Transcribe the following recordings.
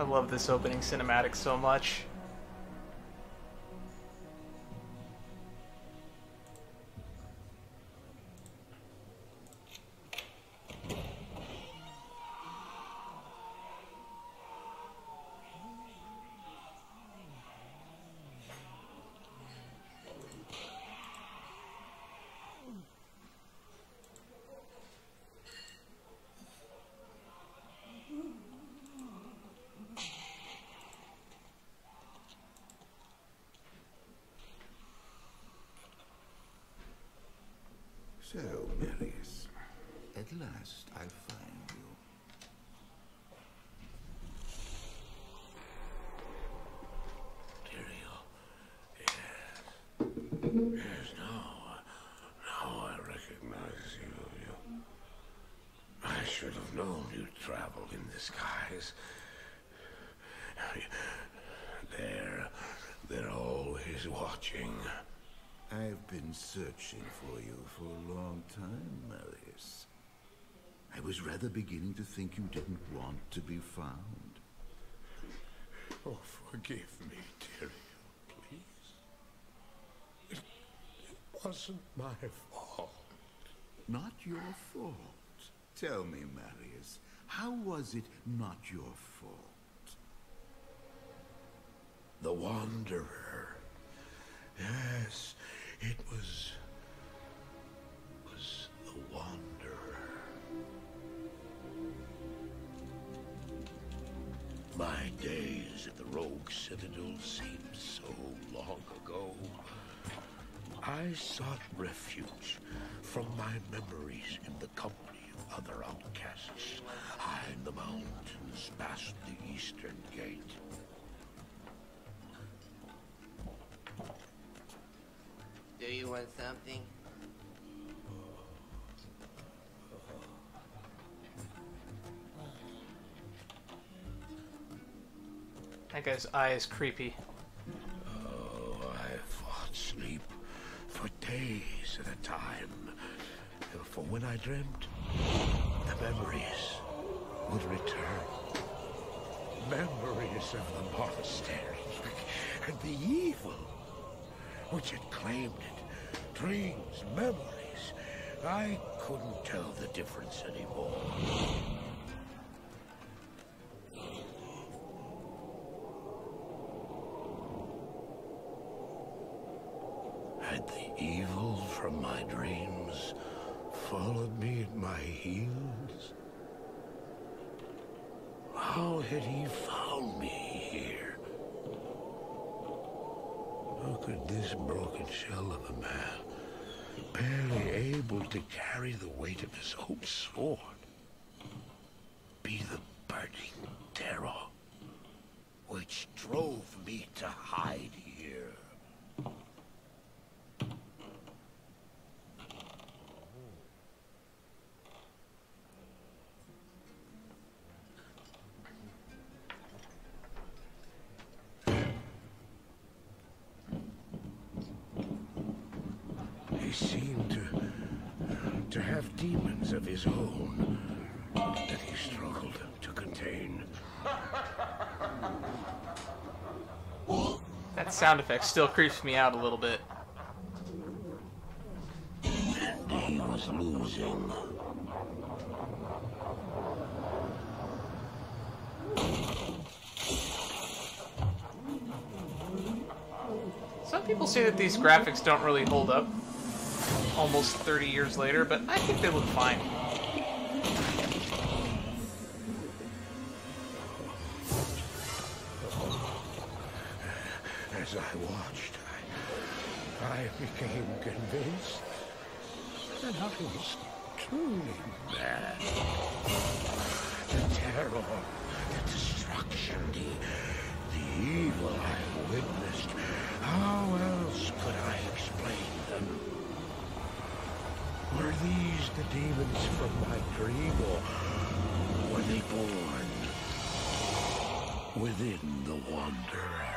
I love this opening cinematic so much. So, Marius, at last I find you. Tyrael, yes, now I recognize you. I should have known you'd travel in disguise. They're always watching. I've been searching for you for a long time, Marius. I was rather beginning to think you didn't want to be found. Oh, forgive me, Tyrael, please. It wasn't my fault. Not your fault. Tell me, Marius, how was it not your fault? The Wanderer. Yes, it was the Wanderer. My days at the Rogue Citadel seem so long ago. I sought refuge from my memories in the company of other outcasts, high in the mountains past the Eastern Gate. Do you want something? That guy's eye is creepy. Oh, I fought sleep for days at a time. For when I dreamt, the memories would return. Memories of the monastery and the evil which had claimed it. Dreams, memories. I couldn't tell the difference anymore. Had the evil from my dreams followed me at my heels? How had he found me here? How could this broken shell of a man, barely able to carry the weight of his own sword, be the burning terror which drove me to hide here? He seemed to have demons of his own that he struggled to contain. That sound effect still creeps me out a little bit. And he was losing. Some people say that these graphics don't really hold up almost 30 years later, but I think they look fine. As I watched, I became convinced that I was truly mad. The terror, the destruction, the evil I witnessed. How else could I explain them? Were these the demons from my dream, or were they born within the Wanderer?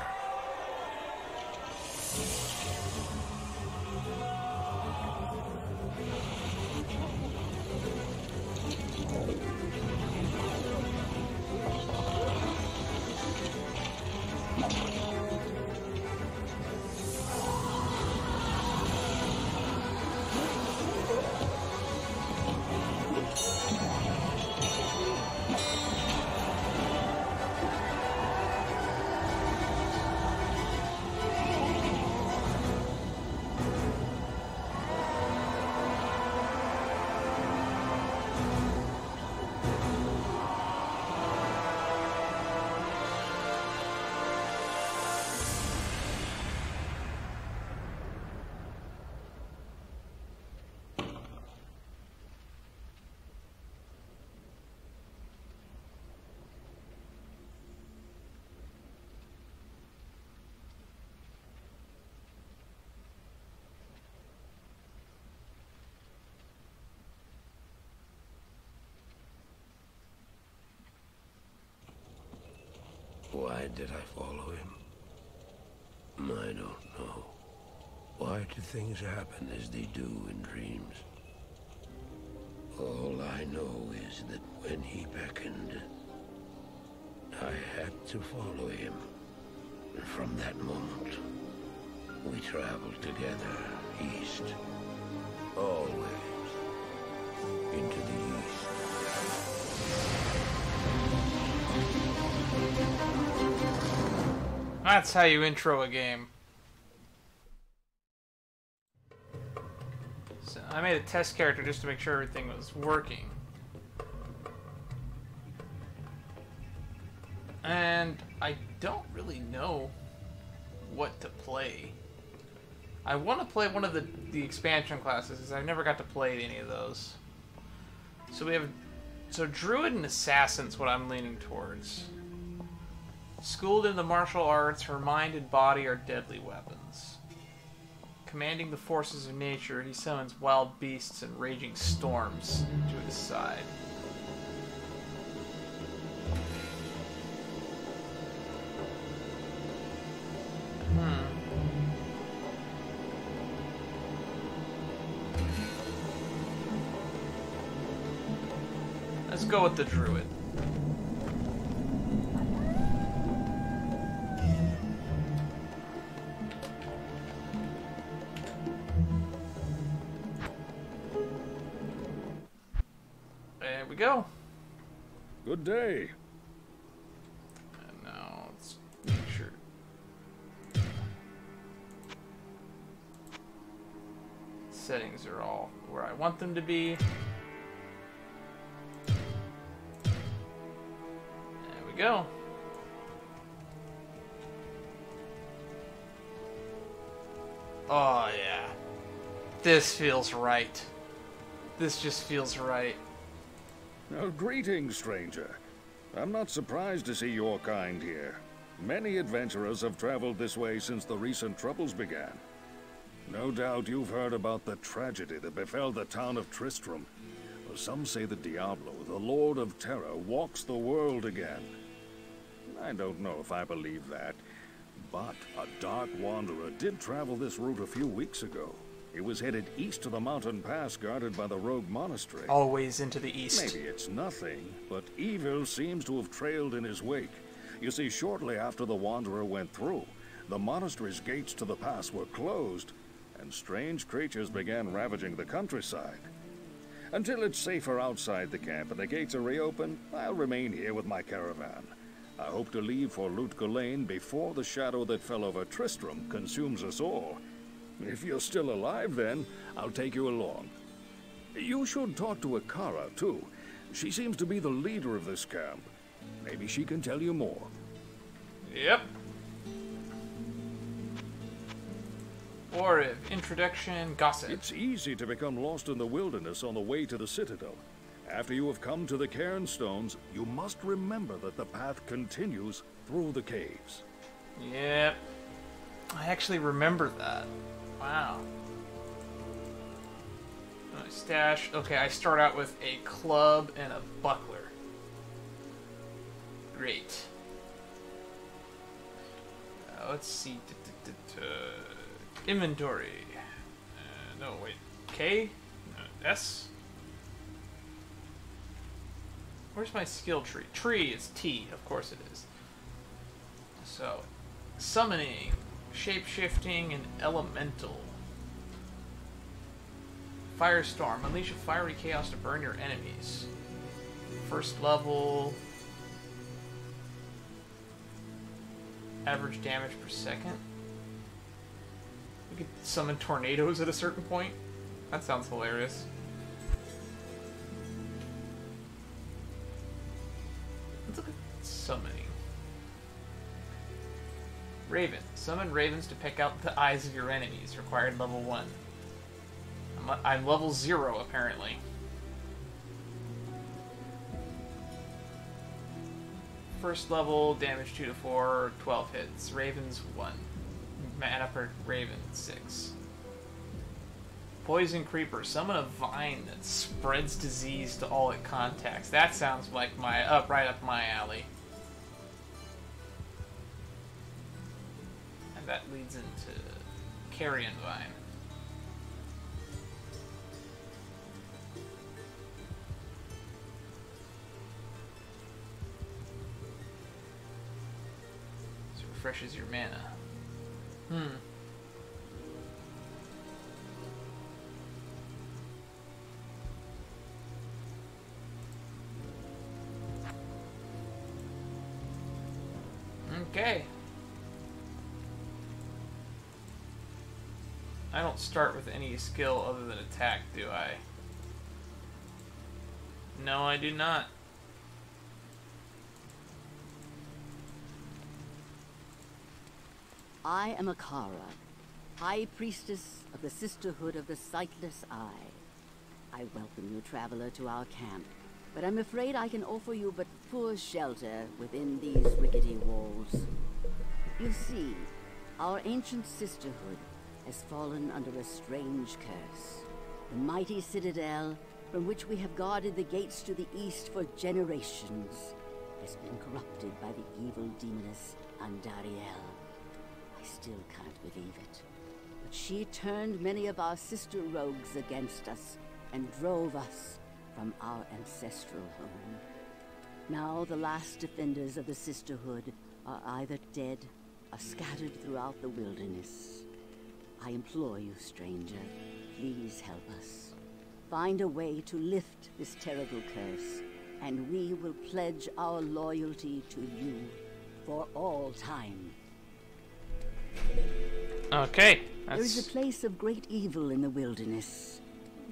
Why did I follow him? I don't know. Why do things happen as they do in dreams? All I know is that when he beckoned, I had to follow him. And from that moment, we traveled together east. Always into the east. That's how you intro a game. So I made a test character just to make sure everything was working. And I don't really know what to play. I want to play one of the expansion classes, because I've never got to play any of those. So we have... So Druid and Assassin's what I'm leaning towards. Schooled in the martial arts, her mind and body are deadly weapons. Commanding the forces of nature, he summons wild beasts and raging storms to his side. Let's go with the Druid. There we go. Good day. And now let's make sure. Settings are all where I want them to be. Go. Oh yeah. This feels right. This just feels right. Oh, greetings, stranger. I'm not surprised to see your kind here. Many adventurers have traveled this way since the recent troubles began. No doubt you've heard about the tragedy that befell the town of Tristram. Some say that Diablo, the Lord of Terror, walks the world again. I don't know if I believe that, but a dark wanderer did travel this route a few weeks ago. He was headed east to the mountain pass guarded by the rogue monastery. Always into the east. Maybe it's nothing, but evil seems to have trailed in his wake. You see, shortly after the wanderer went through, the monastery's gates to the pass were closed, and strange creatures began ravaging the countryside. Until it's safer outside the camp and the gates are reopened, I'll remain here with my caravan. I hope to leave for Lane before the shadow that fell over Tristram consumes us all. If you're still alive then, I'll take you along. You should talk to Akara, too. She seems to be the leader of this camp. Maybe she can tell you more. Yep. Or if introduction, gossip. It's easy to become lost in the wilderness on the way to the Citadel. After you have come to the Cairnstones, you must remember that the path continues through the caves. Yep. I actually remember that. Wow. My stash. Okay, I start out with a club and a buckler. Great. Let's see. Inventory. No, wait. K? No, S? Where's my skill tree? Tree is T, of course it is. So, summoning, shape-shifting, and elemental. Firestorm. Unleash a fiery chaos to burn your enemies. First level. Average damage per second. We could summon tornadoes at a certain point. That sounds hilarious. Let's look at summoning. Raven. Summon ravens to pick out the eyes of your enemies. Required level 1. I'm level 0, apparently. First level, damage 2 to 4, 12 hits. Ravens 1. Mana per Raven 6. Poison Creeper. Summon a vine that spreads disease to all it contacts. That sounds like right up my alley. and that leads into Carrion Vine. This refreshes your mana. Okay. I don't start with any skill other than attack, do I? No, I do not. I am Akara, High Priestess of the Sisterhood of the Sightless Eye. I welcome you, traveler, to our camp, but I'm afraid I can offer you but poor shelter within these rickety walls. You see, our ancient sisterhood has fallen under a strange curse. The mighty citadel, from which we have guarded the gates to the east for generations, has been corrupted by the evil demoness Andariel. I still can't believe it, but she turned many of our sister rogues against us and drove us from our ancestral home. Now the last defenders of the sisterhood are either dead or scattered throughout the wilderness. I implore you, stranger, please help us. Find a way to lift this terrible curse, and we will pledge our loyalty to you for all time. Okay, There is a place of great evil in the wilderness.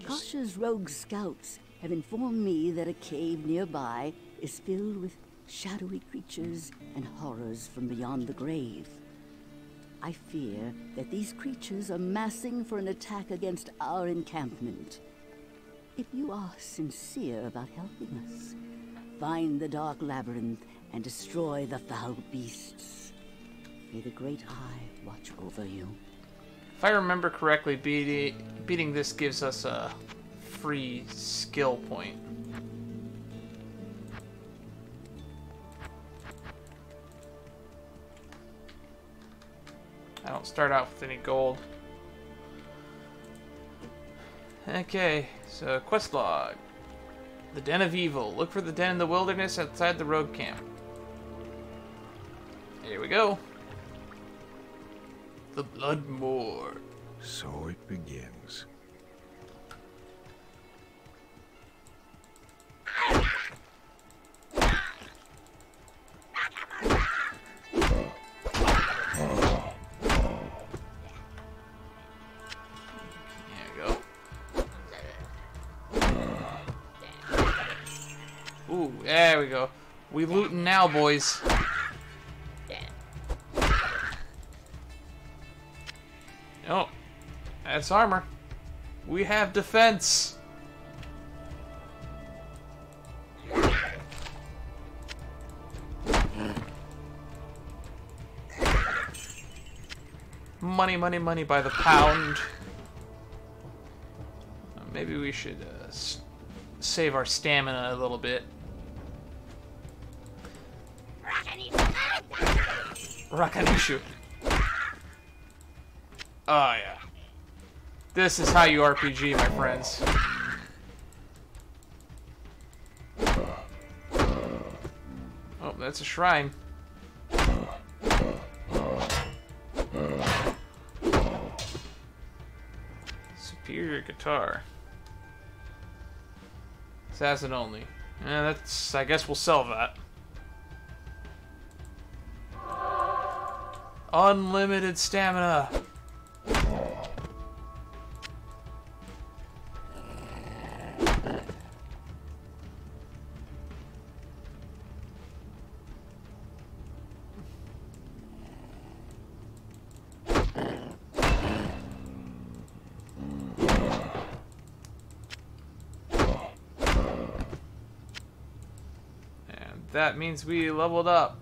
Kasha's rogue scouts have informed me that a cave nearby is filled with shadowy creatures and horrors from beyond the grave. I fear that these creatures are massing for an attack against our encampment. If you are sincere about helping us, find the dark labyrinth and destroy the foul beasts. May the Great Eye watch over you. If I remember correctly, beating this gives us a free skill point. I don't start out with any gold. Okay, so quest log. The Den of Evil. Look for the den in the wilderness outside the rogue camp. Here we go. The Blood Moor. So it begins. Ooh, there we go. We lootin' now, boys. Oh, that's armor. We have defense. Money, money, money by the pound. Maybe we should save our stamina a little bit. Rakanishu. Oh yeah. This is how you RPG, my friends. Oh, that's a shrine. Superior guitar. Assassin only. That's. I guess we'll sell that. Unlimited stamina. And that means we leveled up.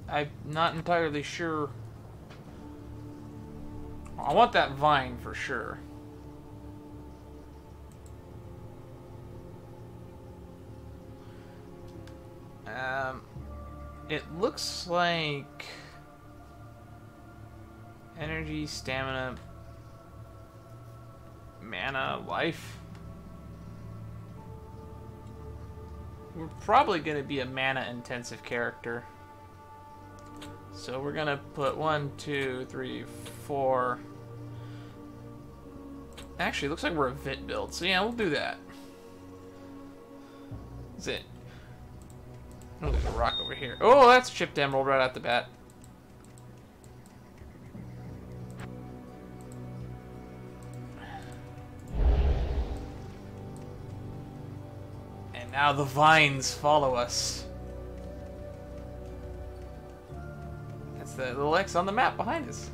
I'm not entirely sure. I want that vine for sure. It looks like Energy, stamina, mana, life. We're probably going to be a mana intensive character. So we're going to put 1, 2, 3, 4. Actually, it looks like we're a Vit build. So yeah, we'll do that. That's it. Oh, there's a rock over here. Oh, that's chipped emerald right out the bat. And now the vines follow us. That's the little X on the map behind us.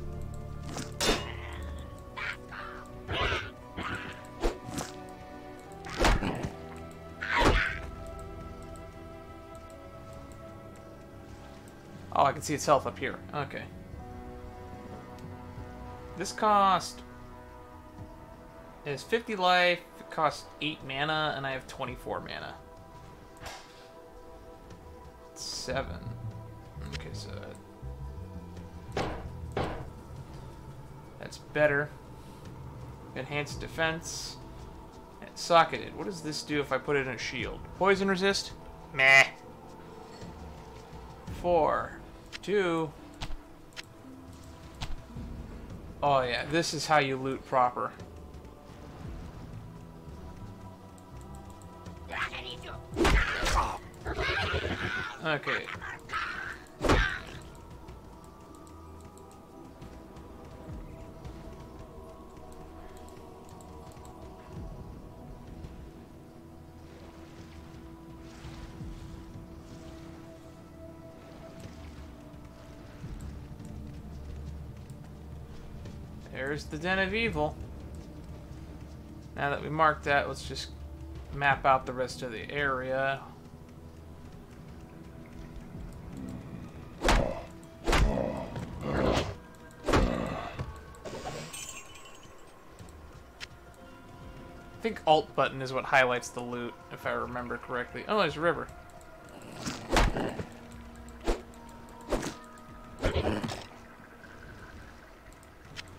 Oh, I can see its health up here. Okay. This cost is 50 life. It costs 8 mana, and I have 24 mana. 7. Okay, so that's better. Enhanced defense. And socketed. What does this do if I put it in a shield? Poison resist? Meh. 4. 2. Oh yeah, this is how you loot proper. Okay. There's the Den of Evil. Now that we marked that, let's just map out the rest of the area. I think Alt button is what highlights the loot, if I remember correctly. Oh, there's a river.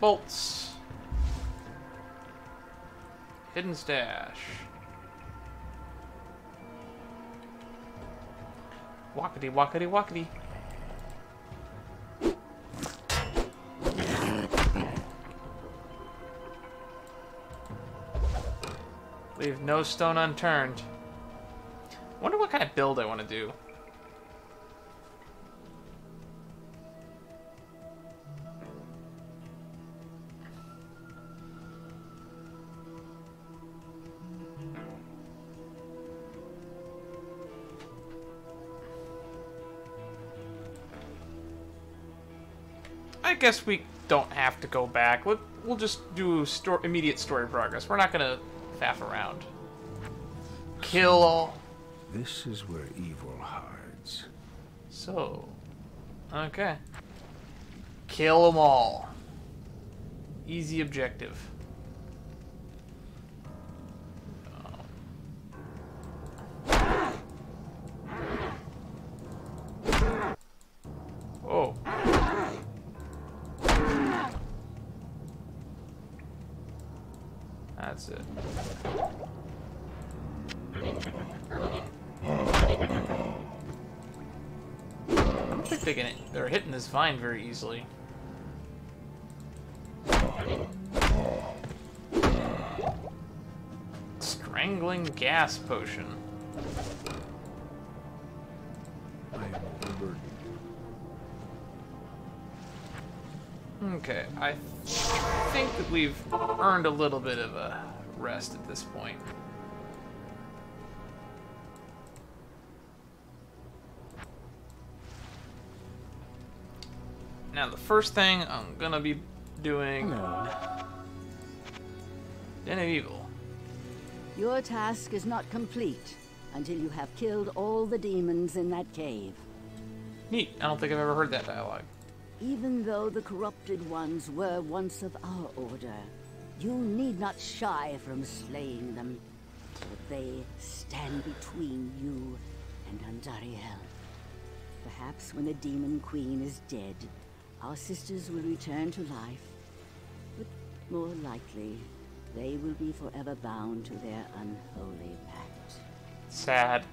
Bolts. Hidden stash. Walkity, walkity, walkity. Leave no stone unturned. Wonder what kind of build I want to do. I guess we don't have to go back. We'll just do immediate story progress. We're not gonna faff around. Kill all. This is where evil hides. So, okay. Kill them all. Easy objective. Oh. That's it. I don't think they're hitting this vine very easily. Strangling gas potion. I am overburdened. Okay, I think that we've earned a little bit of a rest at this point. Now the first thing I'm gonna be doing... Den of Evil. Your task is not complete until you have killed all the demons in that cave. Neat. I don't think I've ever heard that dialogue. Even though the corrupted ones were once of our order, you need not shy from slaying them, for they stand between you and Andariel. Perhaps when the Demon Queen is dead, our sisters will return to life, but more likely, they will be forever bound to their unholy pact. Sad.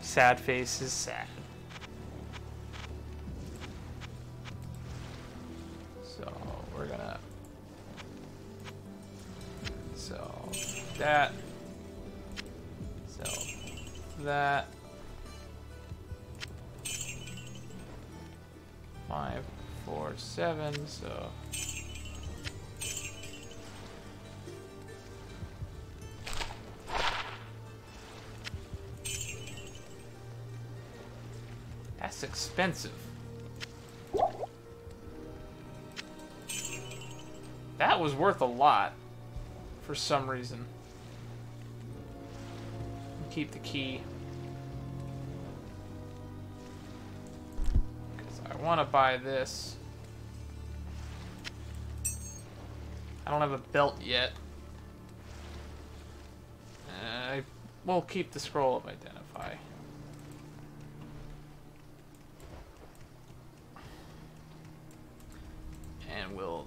Sad face is sad. So, we're gonna... sell that. Sell that. 5, 4, 7, so... That's expensive. That was worth a lot for some reason. Keep the key. Because I want to buy this. I don't have a belt yet. I will keep the scroll of identify. And we'll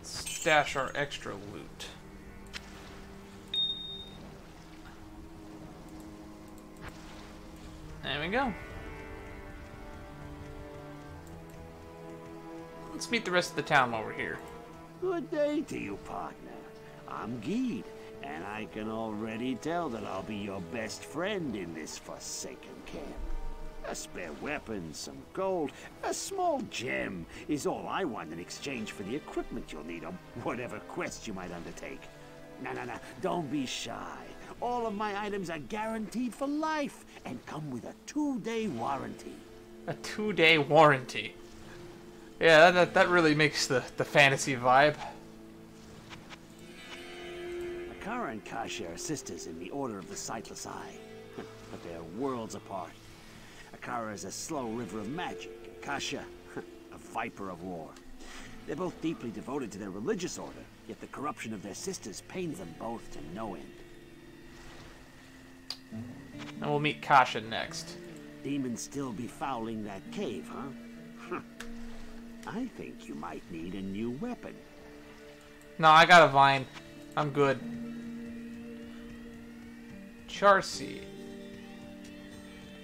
stash our extra loot. There we go. Let's meet the rest of the town while we're here. Good day to you, partner. I'm Geed, and I can already tell that I'll be your best friend in this forsaken camp. A spare weapon, some gold, a small gem is all I want in exchange for the equipment you'll need on whatever quest you might undertake. No, don't be shy. All of my items are guaranteed for life and come with a 2-day warranty. A 2-day warranty. Yeah, that really makes the fantasy vibe. Akara and Kasha are sisters in the Order of the Sightless Eye, but they're worlds apart. Akara is a slow river of magic, and Kasha, a viper of war. They're both deeply devoted to their religious order, yet the corruption of their sisters pains them both to no end. And we'll meet Kasha next. Demons still befouling that cave, huh? I think you might need a new weapon. No, I got a vine. I'm good. Charcy.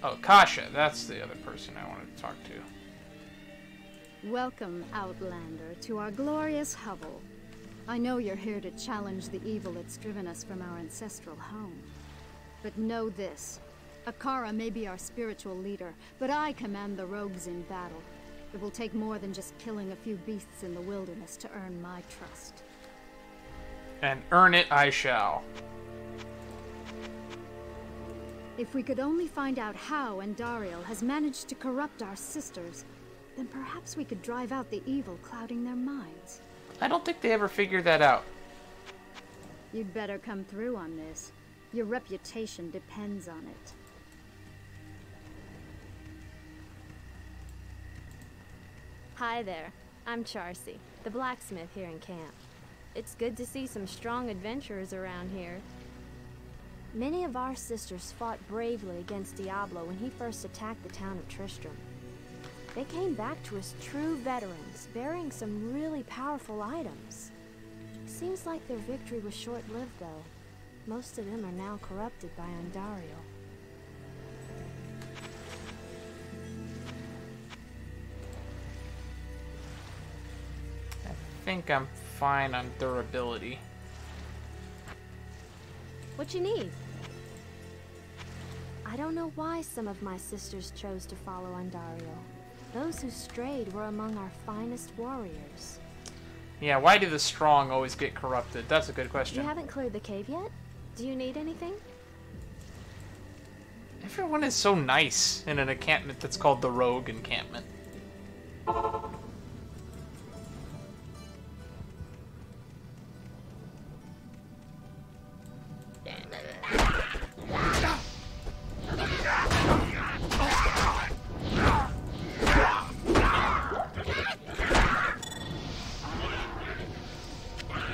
Oh, Kasha. That's the other person I wanted to talk to. Welcome, Outlander, to our glorious hovel. I know you're here to challenge the evil that's driven us from our ancestral home. But know this. Akara may be our spiritual leader, but I command the rogues in battle. It will take more than just killing a few beasts in the wilderness to earn my trust. And earn it I shall. If we could only find out how Andariel has managed to corrupt our sisters, then perhaps we could drive out the evil clouding their minds. I don't think they ever figured that out. You'd better come through on this. Your reputation depends on it. Hi there, I'm Charcy, the blacksmith here in camp. It's good to see some strong adventurers around here. Many of our sisters fought bravely against Diablo when he first attacked the town of Tristram. They came back to us true veterans, bearing some really powerful items. Seems like their victory was short-lived though. Most of them are now corrupted by Andariel. I think I'm fine on durability. What you need? I don't know why some of my sisters chose to follow Andariel. Those who strayed were among our finest warriors. Yeah, why do the strong always get corrupted? That's a good question. You haven't cleared the cave yet? Do you need anything? Everyone is so nice in an encampment that's called the Rogue Encampment.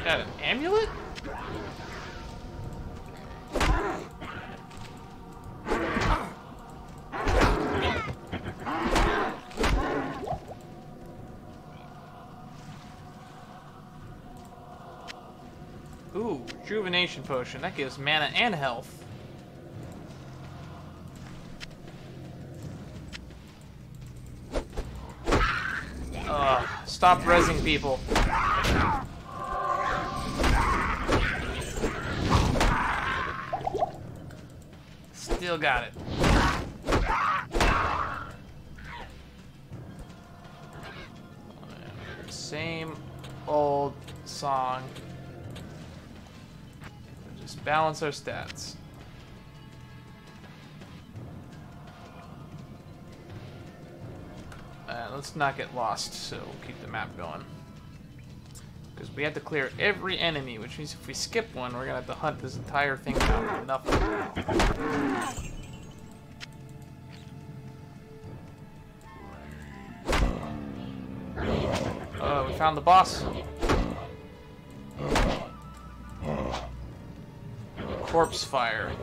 Got an amulet? Rejuvenation potion. That gives mana and health. Stop rezzing people. Still got it. Same old song. Just balance our stats. Let's not get lost, so we'll keep the map going. Because we have to clear every enemy, which means if we skip one, we're gonna have to hunt this entire thing down for nothing. We found the boss. Corpse fire.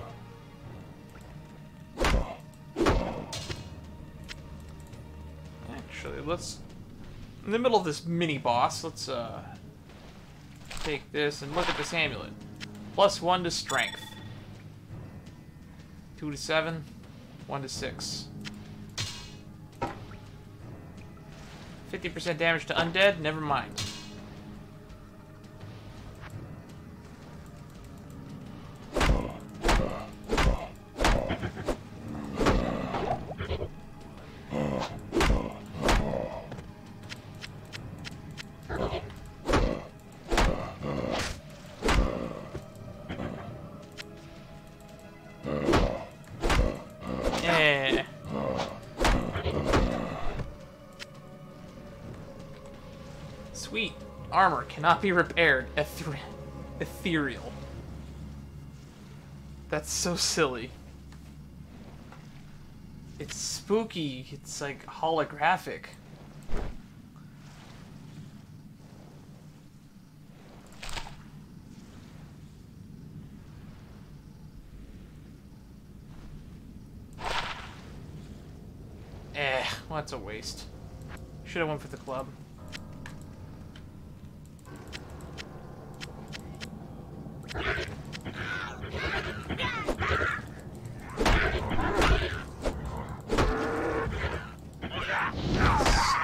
Actually, let's... in the middle of this mini-boss, let's take this and look at this amulet. +1 to strength. 2 to 7. 1 to 6. 50% damage to undead? Never mind. Yeah. Sweet. Armor cannot be repaired. Ethereal. That's so silly. It's spooky. It's like holographic. Well, that's a waste. Should have went for the club.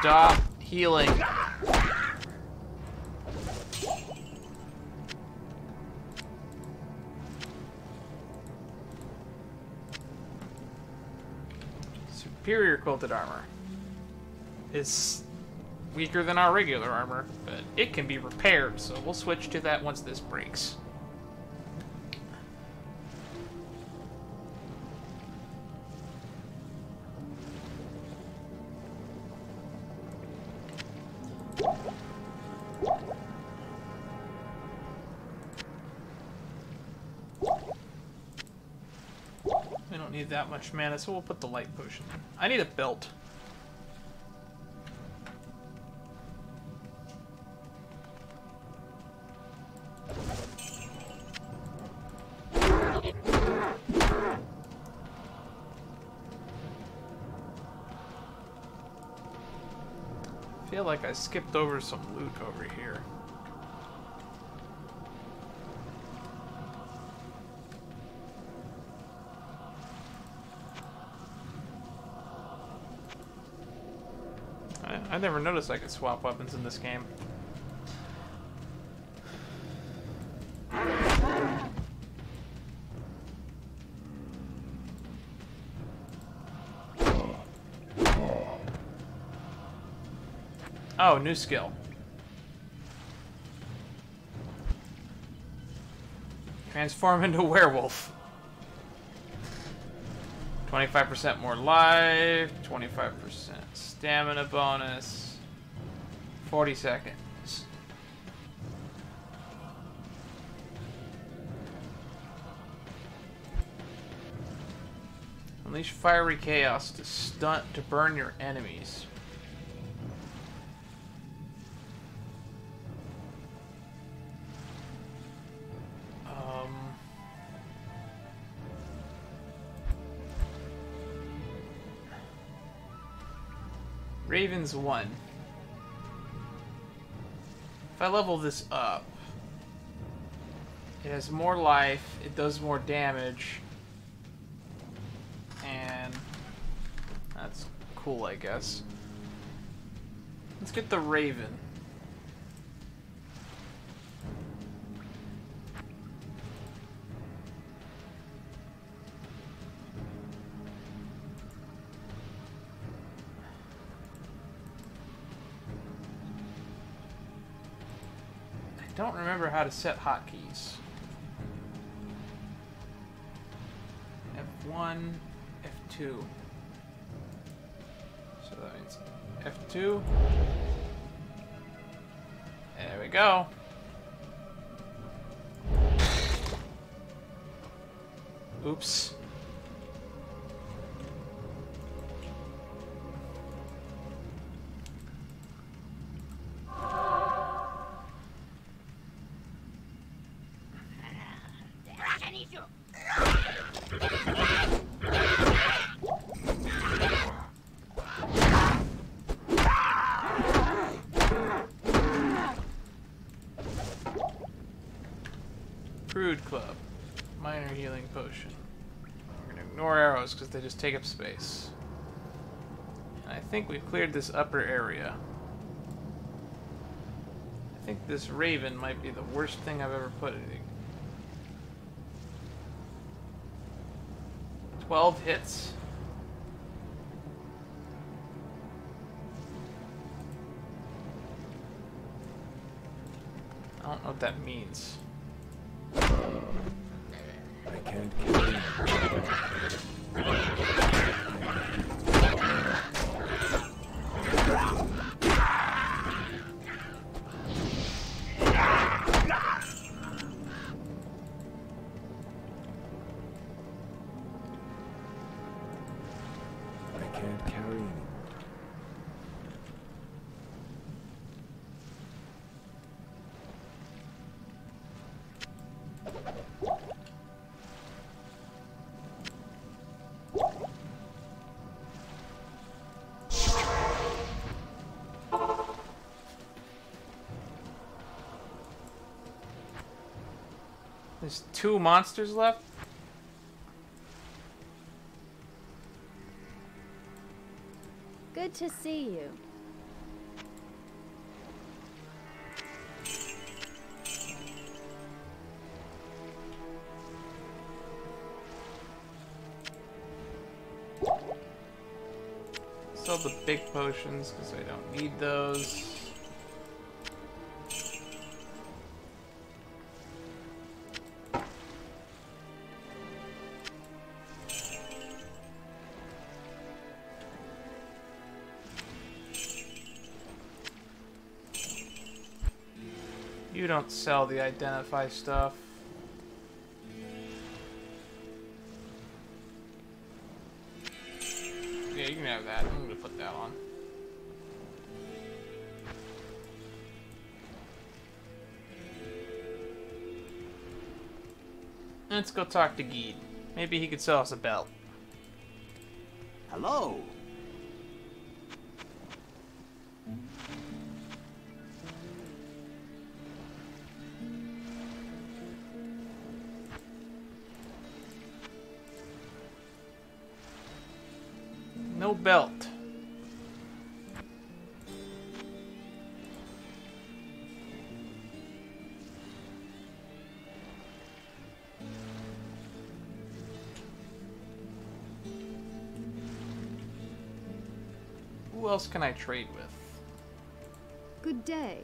Stop healing. Superior quilted armor is weaker than our regular armor, but it can be repaired, so we'll switch to that once this breaks. We don't need that much mana, so we'll put the light potion in. I need a belt. I feel like I skipped over some loot over here. I never noticed I could swap weapons in this game. Oh, new skill. Transform into werewolf. 25% more life, 25% stamina bonus, 40 seconds. Unleash fiery chaos to burn your enemies. Ravens 1. If I level this up, It has more life, it does more damage, and that's cool, I guess. Let's get the Raven. I don't remember how to set hotkeys. F1, F2. So that means F2. There we go. Oops. Crude Club. Minor healing potion. We're gonna ignore arrows because they just take up space. And I think we've cleared this upper area. I think this Raven might be the worst thing I've ever put in. 12 hits. I don't know what that means. I can't carry anymore. There's 2 monsters left? Good to see you. Sell the big potions because I don't need those. You don't sell the identify stuff. Yeah, you can have that. I'm gonna put that on. Let's go talk to Geed. Maybe he could sell us a belt. Hello. No belt. Who else can I trade with? Good day.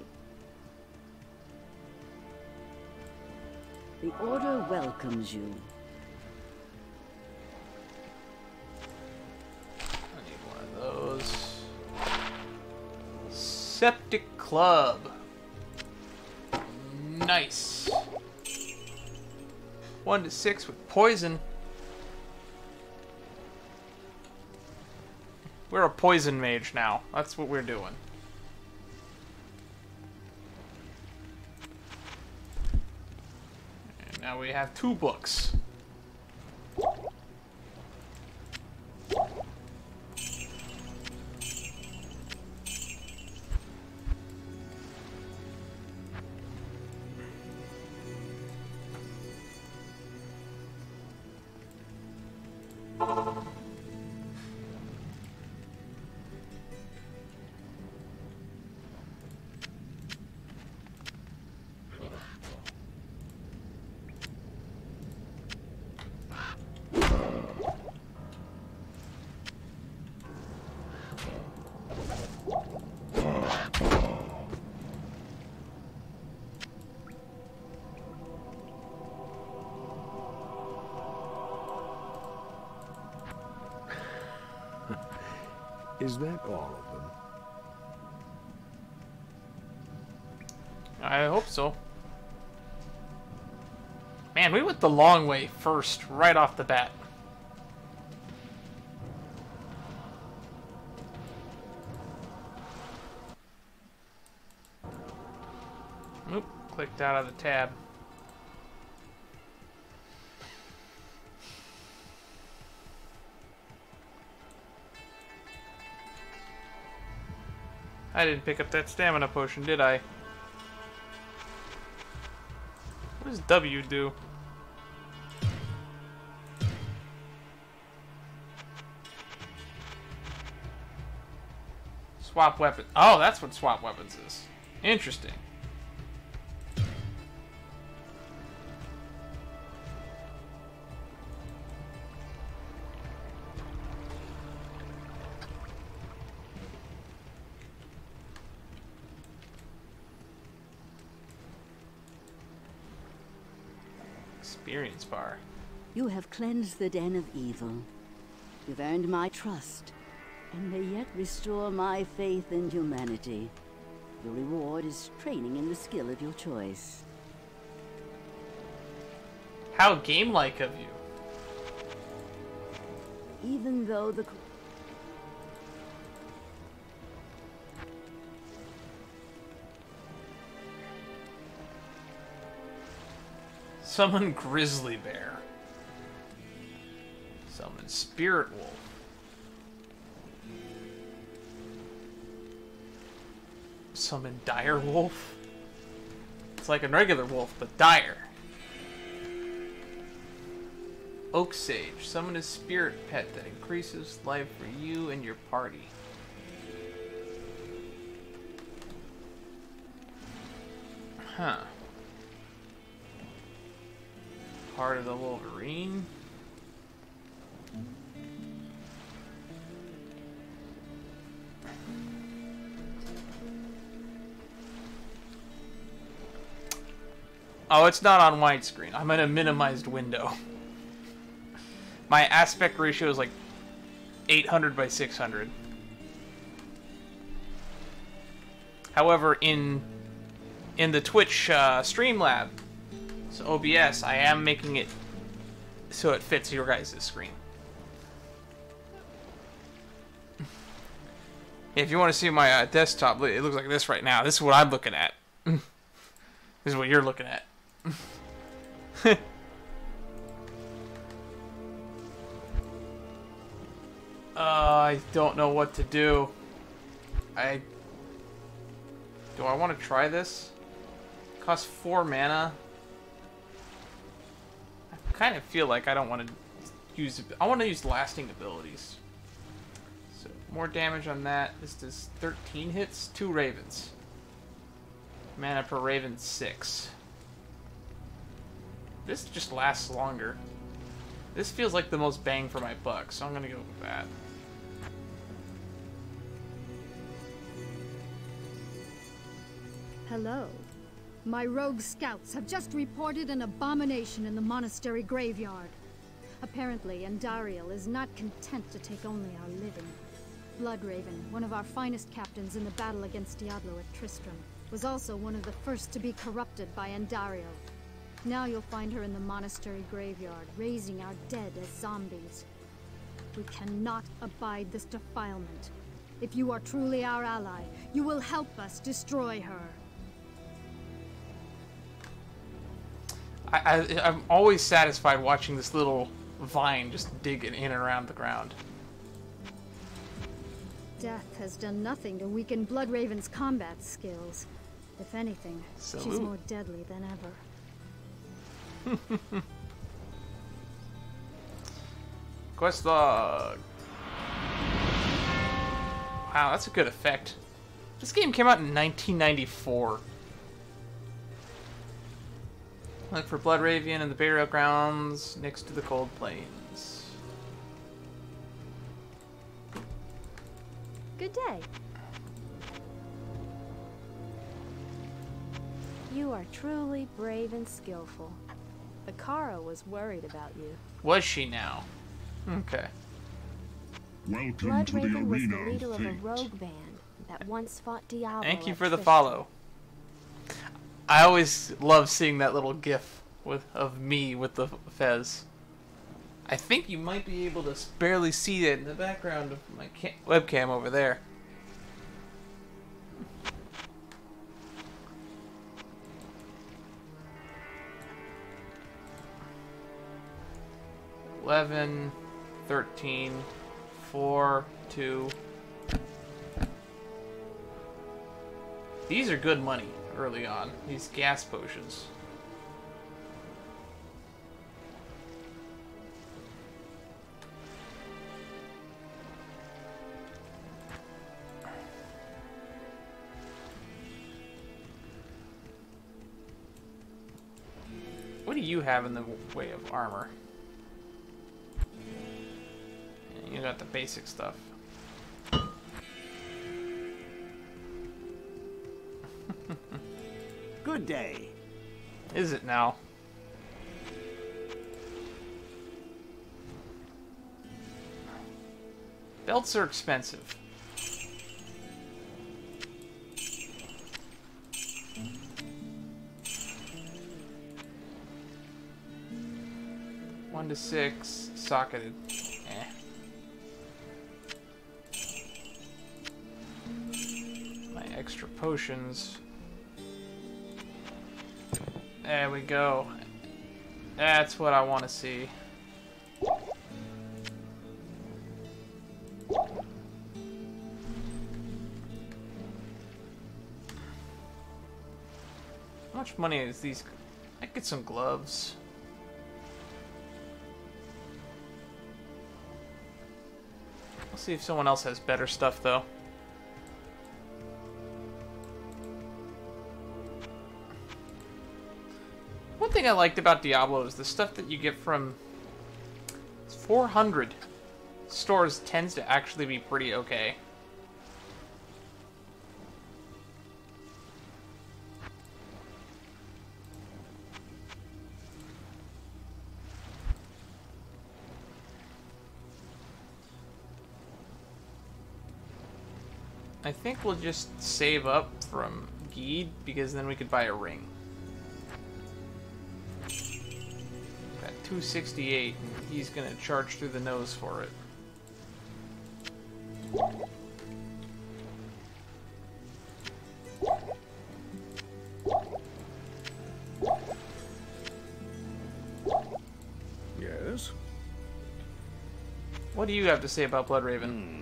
The Order welcomes you. I need one of those. Septic Club. Nice. 1 to 6 with poison. We're a poison mage now. That's what we're doing. And now we have 2 books. Is that all of them? I hope so. Man, we went the long way first, right off the bat. Oop, clicked out of the tab. I didn't pick up that stamina potion, did I? What does W do? Swap weapon. Oh, that's what swap weapons is. Interesting. Experience bar. You have cleansed the den of evil. You've earned my trust, and may yet restore my faith in humanity. Your reward is training in the skill of your choice. How game-like of you. Even though the... Summon Grizzly Bear. Summon Spirit Wolf. Summon Dire Wolf. It's like a regular wolf, but dire. Oak Sage. Summon a spirit pet that increases life for you and your party. Huh. Part of the Wolverine. Oh, it's not on widescreen. I'm in a minimized window. My aspect ratio is like 800 by 600. However, in the Twitch Streamlab, so OBS, I am making it so it fits your guys' screen. If you want to see my desktop, it looks like this right now. This is what I'm looking at. This is what you're looking at. I don't know what to do. Do I want to try this? Costs 4 mana. I kind of feel like I don't want to use... I want to use lasting abilities. So, more damage on that. This does 13 hits, 2 ravens. Mana per raven, 6. This just lasts longer. This feels like the most bang for my buck, so I'm going to go with that. Hello. My rogue scouts have just reported an abomination in the monastery graveyard. Apparently, Andariel is not content to take only our living. Bloodraven, one of our finest captains in the battle against Diablo at Tristram, was also one of the first to be corrupted by Andariel. Now you'll find her in the monastery graveyard, raising our dead as zombies. We cannot abide this defilement. If you are truly our ally, you will help us destroy her. I'm always satisfied watching this little vine just dig in and around the ground. Death has done nothing to weaken Bloodraven's combat skills. If anything, Salute. she's more deadly than ever. Quest log. Wow, that's a good effect. This game came out in 1994. Look for Bloodraven in the burial grounds next to the Cold Plains. Good day. You are truly brave and skillful. Akara was worried about you. Was she now? Okay. Welcome to the Bloodraven was the arena leader of of a fate. rogue band that once fought Diablo. Thank you at for the Fish follow. I always love seeing that little gif of me with the fez. I think you might be able to barely see it in the background of my webcam over there. $11, $13, $4, $2. These are good money early on. These gas potions. What do you have in the way of armor? Yeah, you got the basic stuff. Good day. Is it now? Belts are expensive. One to 6, socketed. My extra potions. There we go. That's what I want to see. How much money is these? I could get some gloves. I'll see if someone else has better stuff though. One thing I liked about Diablo is the stuff that you get from 400 stores tends to actually be pretty okay. I think we'll just save up from Geed because then we could buy a ring. Got 268 and he's gonna charge through the nose for it. Yes? What do you have to say about Bloodraven?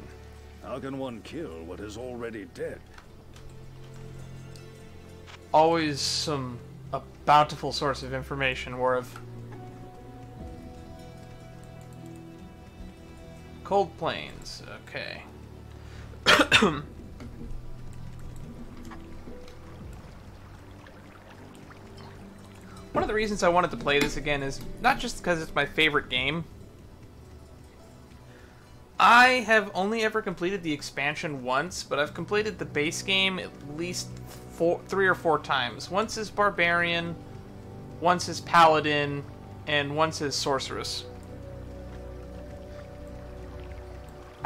How can one kill what is already dead? Always a bountiful source of information, Warv. Cold Plains, okay. One of the reasons I wanted to play this again is not just because it's my favorite game. I have only ever completed the expansion once, but I've completed the base game at least 3 or 4 times. Once as Barbarian, once as Paladin, and once as Sorceress.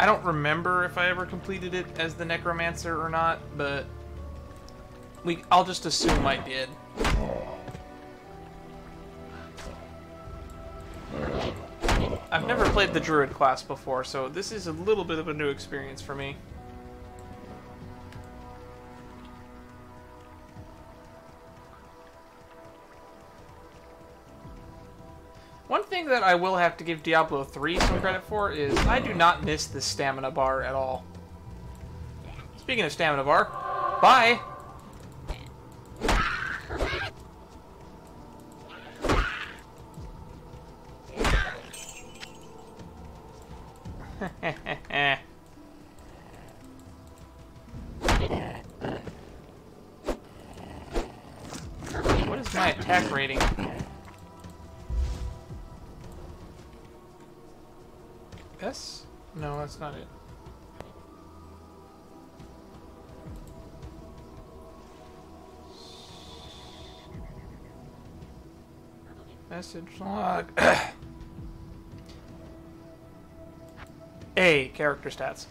I don't remember if I ever completed it as the Necromancer or not, but I'll just assume I did. I've never played the Druid class before, so this is a little bit of a new experience for me. One thing that I will have to give Diablo 3 some credit for is I do not miss the stamina bar at all. Speaking of stamina bar, bye! What is my attack rating? S? No, that's not it. Message log. A. Character stats.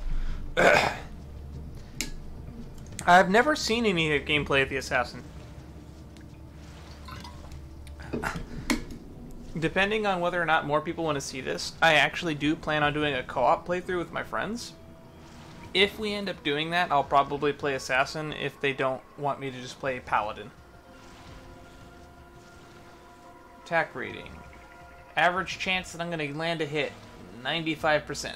I've never seen any gameplay of the Assassin. Depending on whether or not more people want to see this, I actually do plan on doing a co-op playthrough with my friends. If we end up doing that, I'll probably play Assassin if they don't want me to just play Paladin. Attack rating. Average chance that I'm going to land a hit, 95%.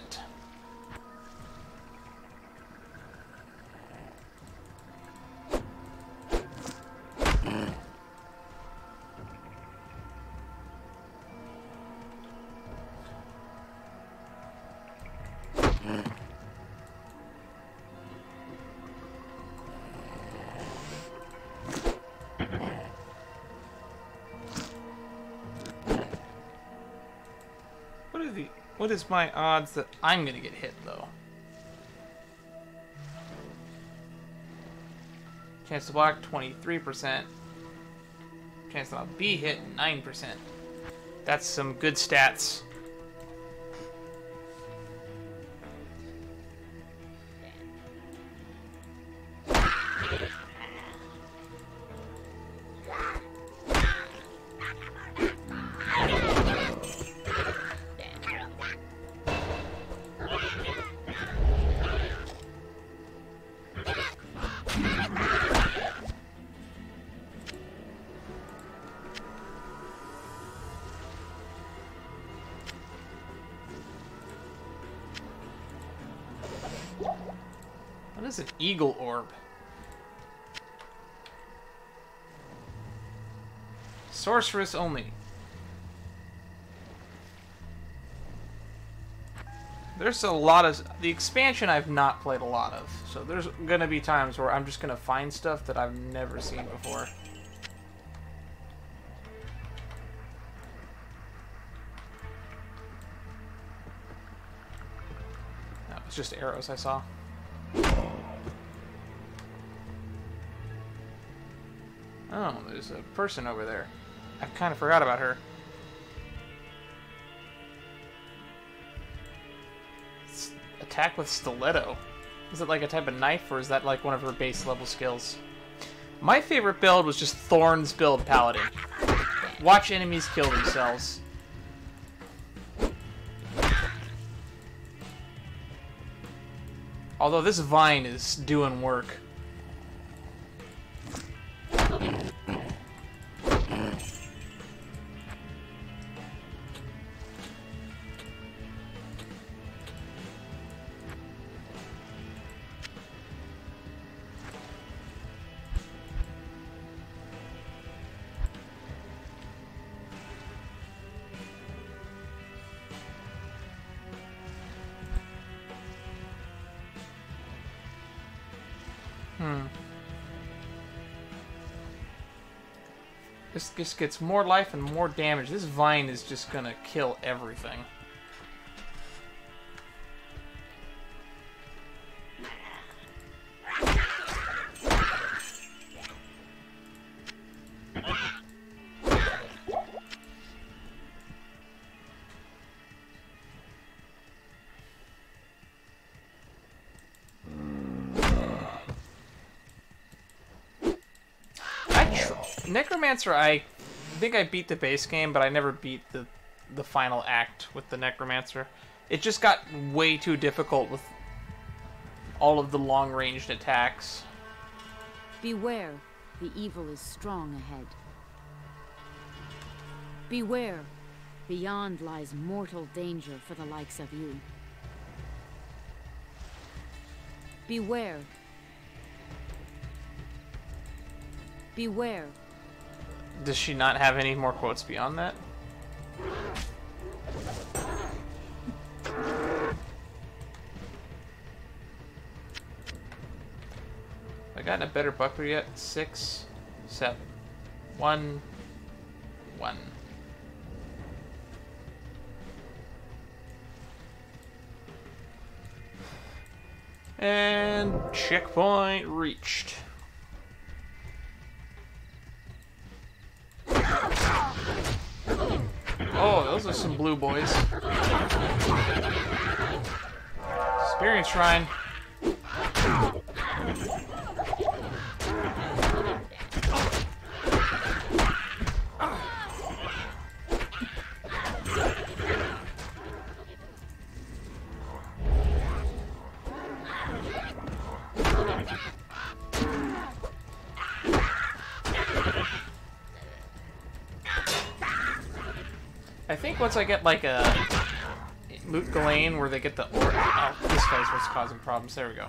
What is my odds that I'm gonna get hit, though? Chance to block, 23%. Chance that I'll be hit, 9%. That's some good stats. What is an eagle orb? Sorceress only. There's a lot of... The expansion I've not played a lot of. So there's gonna be times where I'm just gonna find stuff that I've never seen before. That was just arrows I saw. Oh, there's a person over there. I kind of forgot about her. Attack with stiletto. Is it like a type of knife, or is that like one of her base level skills? My favorite build was just Thorn's build Paladin. Watch enemies kill themselves. Although this vine is doing work. This just gets more life and more damage. This vine is just gonna kill everything. Necromancer, I think I beat the base game, but I never beat the final act with the Necromancer. It just got way too difficult with all of the long-ranged attacks. Beware, the evil is strong ahead. Beware, beyond lies mortal danger for the likes of you. Beware. Beware. Does she not have any more quotes beyond that? Have I gotten a better buckler yet? 6, 7, 1, 1. And checkpoint reached. Oh, those are some blue boys. Experience Shrine. I think once I get like a Loot Ghislaine where they get the oh, this guy's what's causing problems. There we go.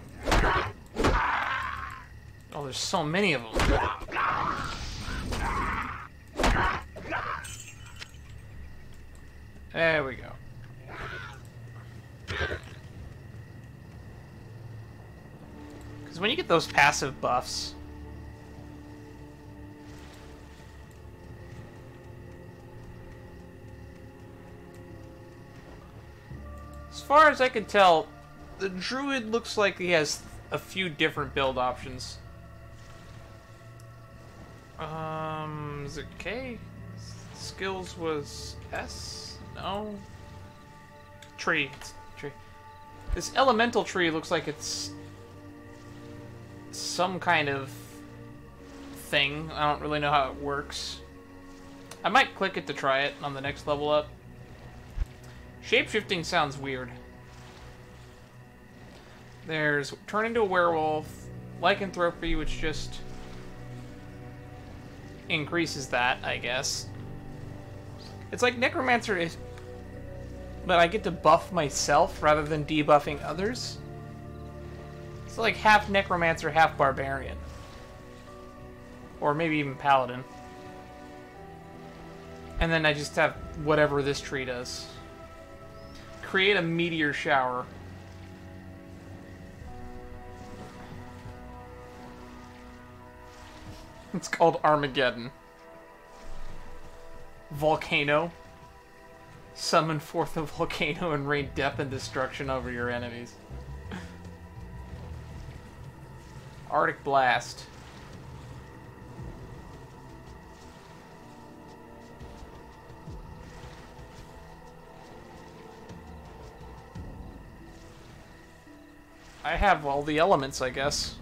Oh, there's so many of them. There we go. Because when you get those passive buffs, as far as I can tell, the druid looks like he has a few different build options. Is it K? Skills was S? No. Tree. Tree. This elemental tree looks like it's some kind of thing. I don't really know how it works. I might click it to try it on the next level up. Shapeshifting sounds weird. There's turn into a werewolf, lycanthropy, which just increases that, I guess. It's like necromancer is, but I get to buff myself rather than debuffing others. It's like half necromancer, half barbarian, or maybe even paladin. And then I just have whatever this tree does. Create a meteor shower. It's called Armageddon. Volcano. Summon forth a volcano and rain death and destruction over your enemies. Arctic Blast. I have all the elements, I guess.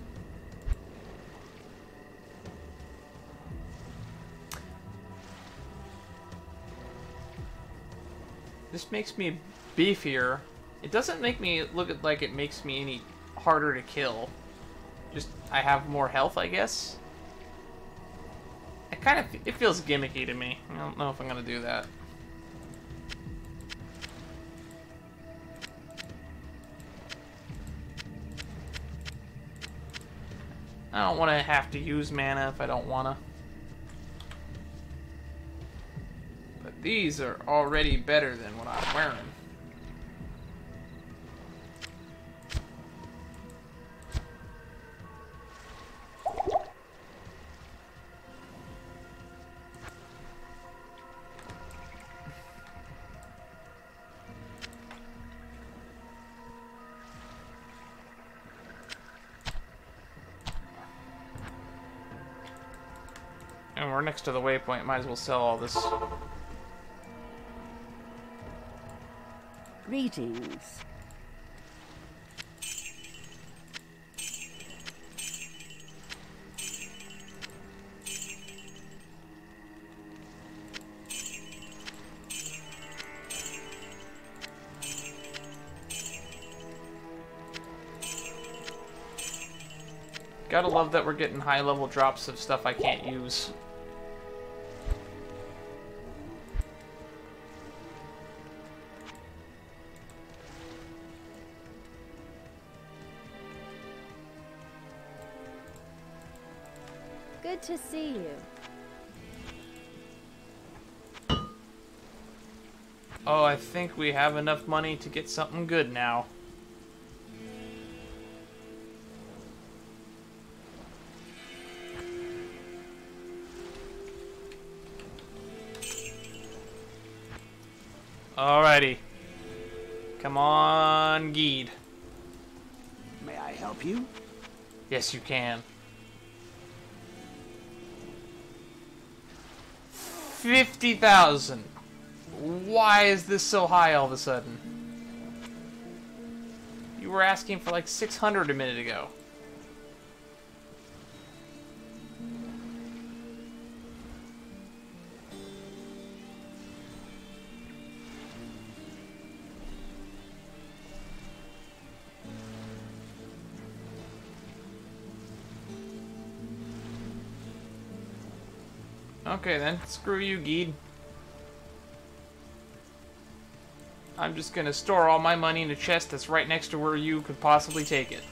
This makes me beefier. It doesn't make me look like it makes me any harder to kill. Just, I have more health, I guess. It feels gimmicky to me. I don't know if I'm gonna do that. I don't want to have to use mana if I don't want to. But these are already better than what I'm wearing. And we're next to the waypoint, might as well sell all this. Greetings. Gotta love that we're getting high-level drops of stuff I can't use. Good to see you. Oh, I think we have enough money to get something good now. Alrighty. Come on, Geed. May I help you? Yes, you can. 50,000. Why is this so high all of a sudden? You You were asking for like 600 a minute ago. Okay then, screw you, Geed. I'm just gonna store all my money in a chest that's right next to where you could possibly take it.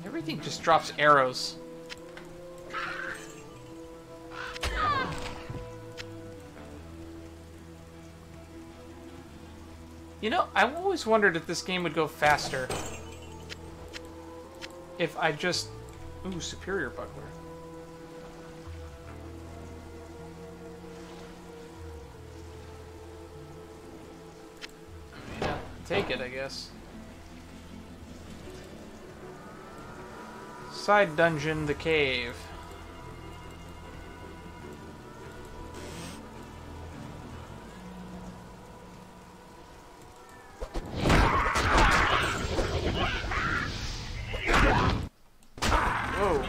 Everything just drops arrows. You know, I've always wondered if this game would go faster. If I just... Ooh, superior buckler. Yeah, take it, I guess. Side dungeon, the cave. Whoa.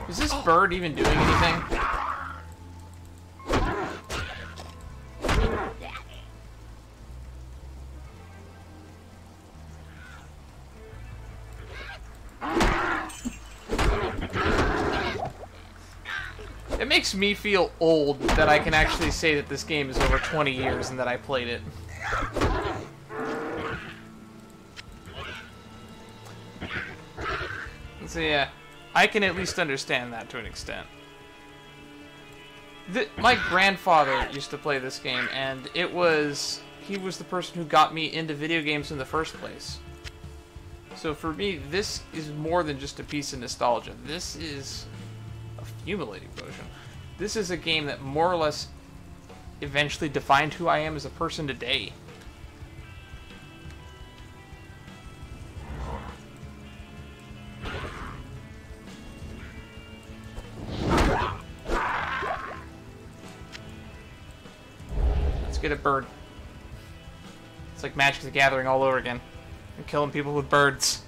Is this bird even doing anything? It makes me feel old that I can actually say that this game is over 20 years and that I played it. So yeah, I can at least understand that to an extent. My grandfather used to play this game, and he was the person who got me into video games in the first place. So for me, this is more than just a piece of nostalgia. This is a accumulating potion. This is a game that more or less eventually defined who I am as a person today. Let's get a bird. It's like Magic the Gathering all over again. I'm killing people with birds.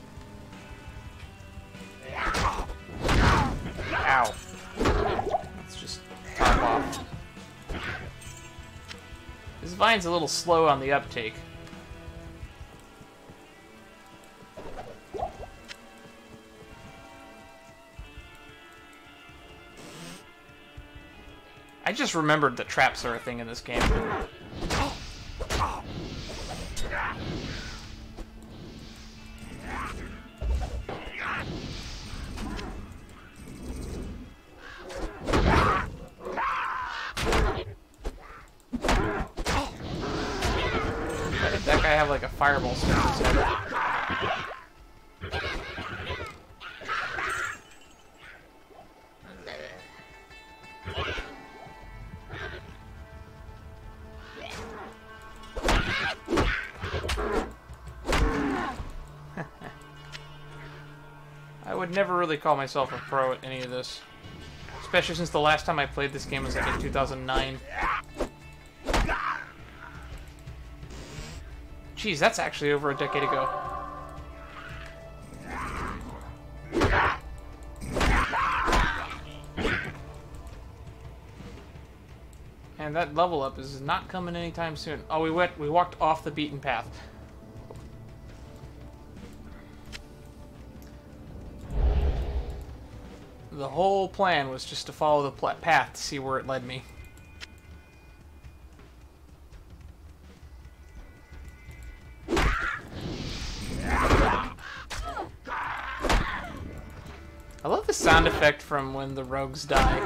Ow. Let's just top off. This vine's a little slow on the uptake. I just remembered that traps are a thing in this game. Why did that guy have like a fireball stuck in his head? I would never really call myself a pro at any of this. Especially since the last time I played this game was like in 2009. Jeez, that's actually over a decade ago. And that level up is not coming anytime soon. Oh, we walked off the beaten path. The whole plan was just to follow the path to see where it led me. I love the sound effect from when the rogues die.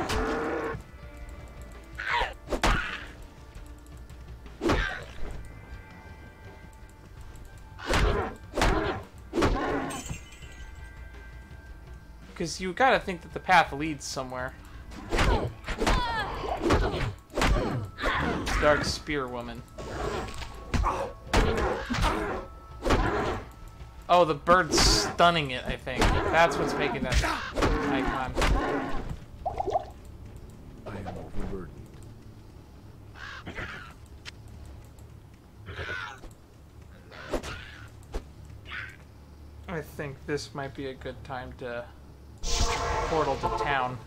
Because you gotta think that the path leads somewhere. Dark Spear Woman. Oh, the bird's stunning it, I think. That's what's making that icon. I am overburdened. I think this might be a good time to portal to town.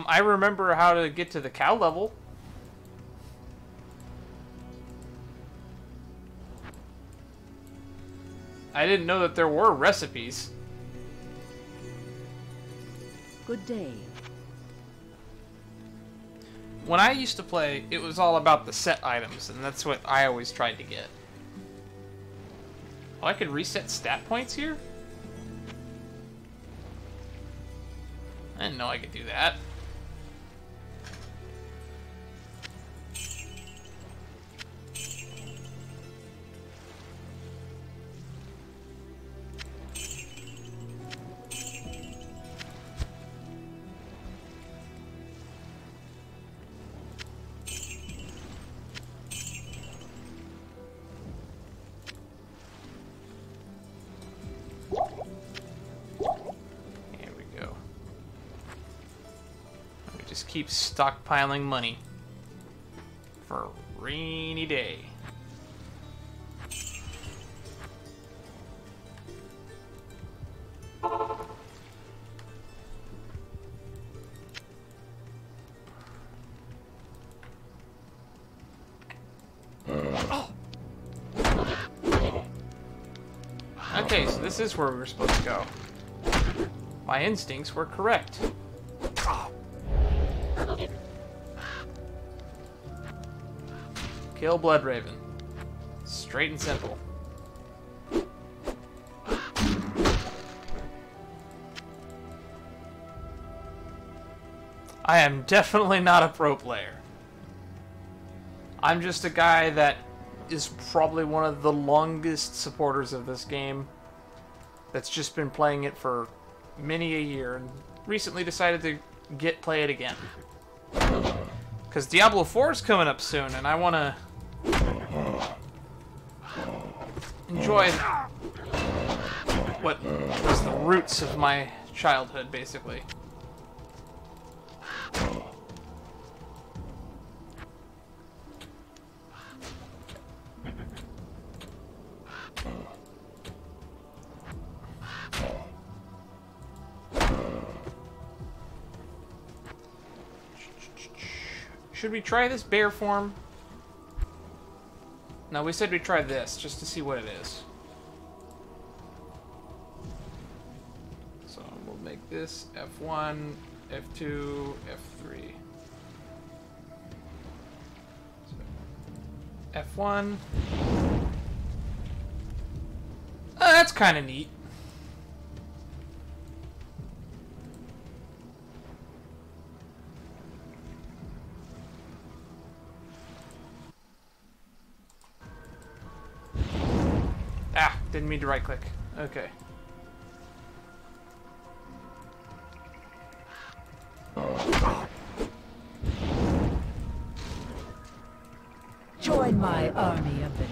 I remember how to get to the cow level. I didn't know that there were recipes. Good day. When I used to play, it was all about the set items, and that's what I always tried to get. Oh, I could reset stat points here? I didn't know I could do that. Just keep stockpiling money for a rainy day. Okay, so this is where we were supposed to go. My instincts were correct. Kill Bloodraven. Straight and simple. I am definitely not a pro player. I'm just a guy that is probably one of the longest supporters of this game that's just been playing it for many a year and recently decided to play it again. Because Diablo 4 is coming up soon and I want to enjoy what was the roots of my childhood, basically. Should we try this bear form? No, we said we'd try this, just to see what it is. So we'll make this F1, F2, F3. So, F1. That's kind of neat. Ah, didn't mean to right click. Okay. Join my army of the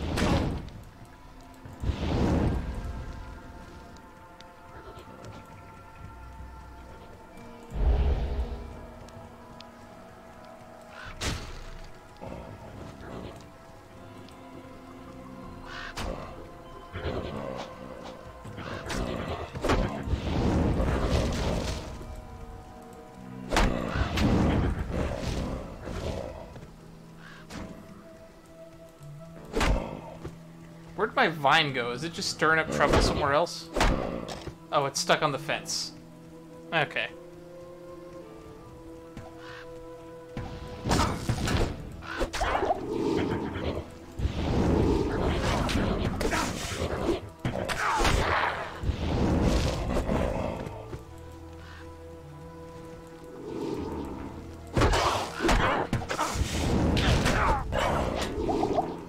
Where'd my vine go? Is it just stirring up trouble somewhere else? Oh, it's stuck on the fence. Okay.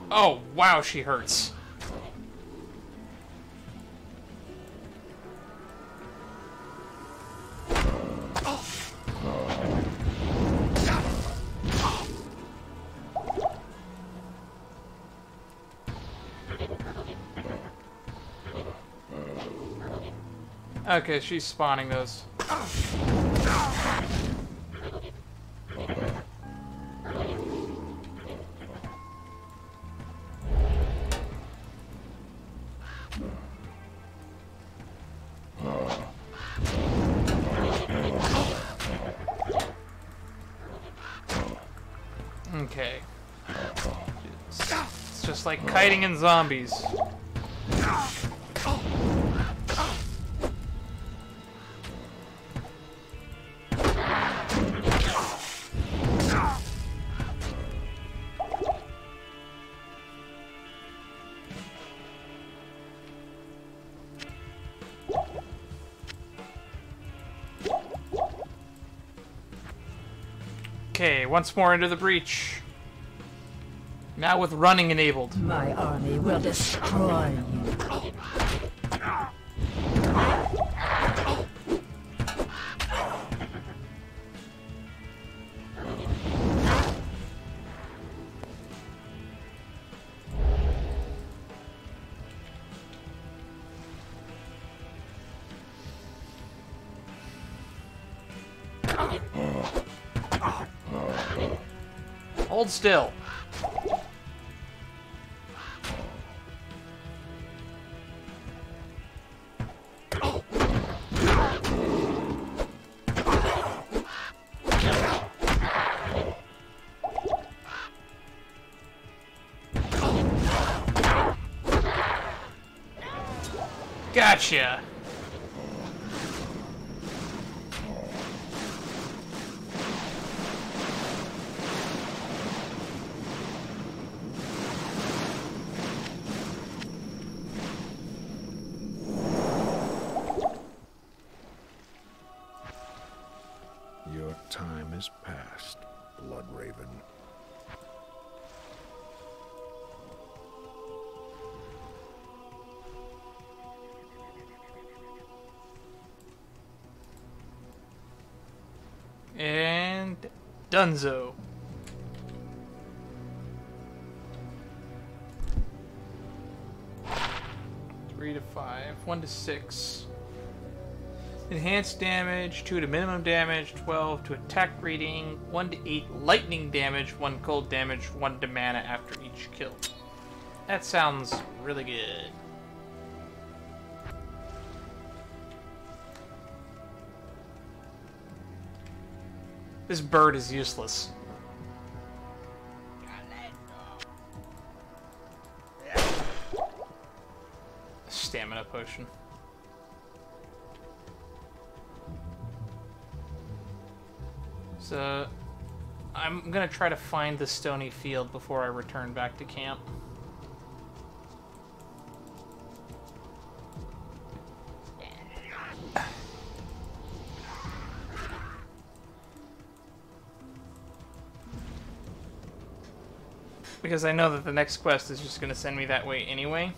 Oh, wow, she hurts. Okay, she's spawning those. Okay. It's just like kiting and zombies. Okay, once more into the breach. Now with running enabled. My army will destroy you. Hold still. Gotcha. Your time is past, Blood Raven. And Dunzo. Three to 5, 1 to 6. Enhanced damage, 2 to minimum damage, 12 to attack rating, 1 to 8 lightning damage, 1 cold damage, 1 to mana after each kill. That sounds really good. This bird is useless. Stamina potion. So, I'm gonna try to find the stony field before I return back to camp. Because I know that the next quest is just gonna send me that way anyway.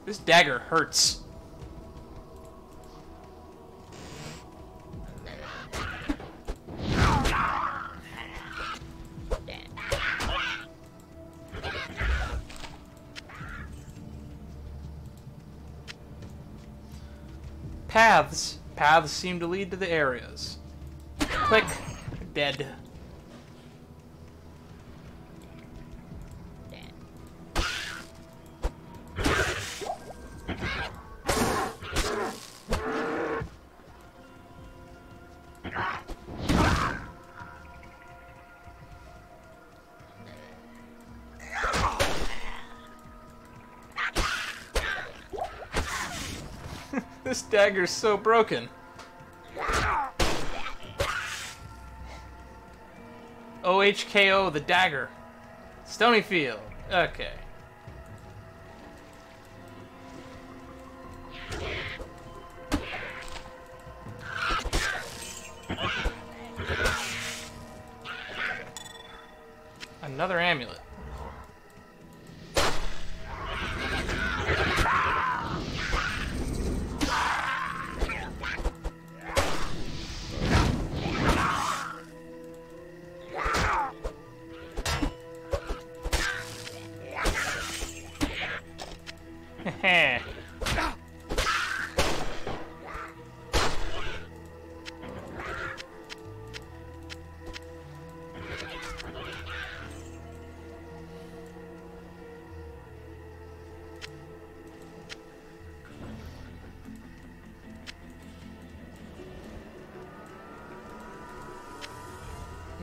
This dagger hurts. Paths. Paths seem to lead to the areas. Click. Dead. This dagger's so broken. OHKO, the dagger. Stony Field. Okay. Another amulet. Heh.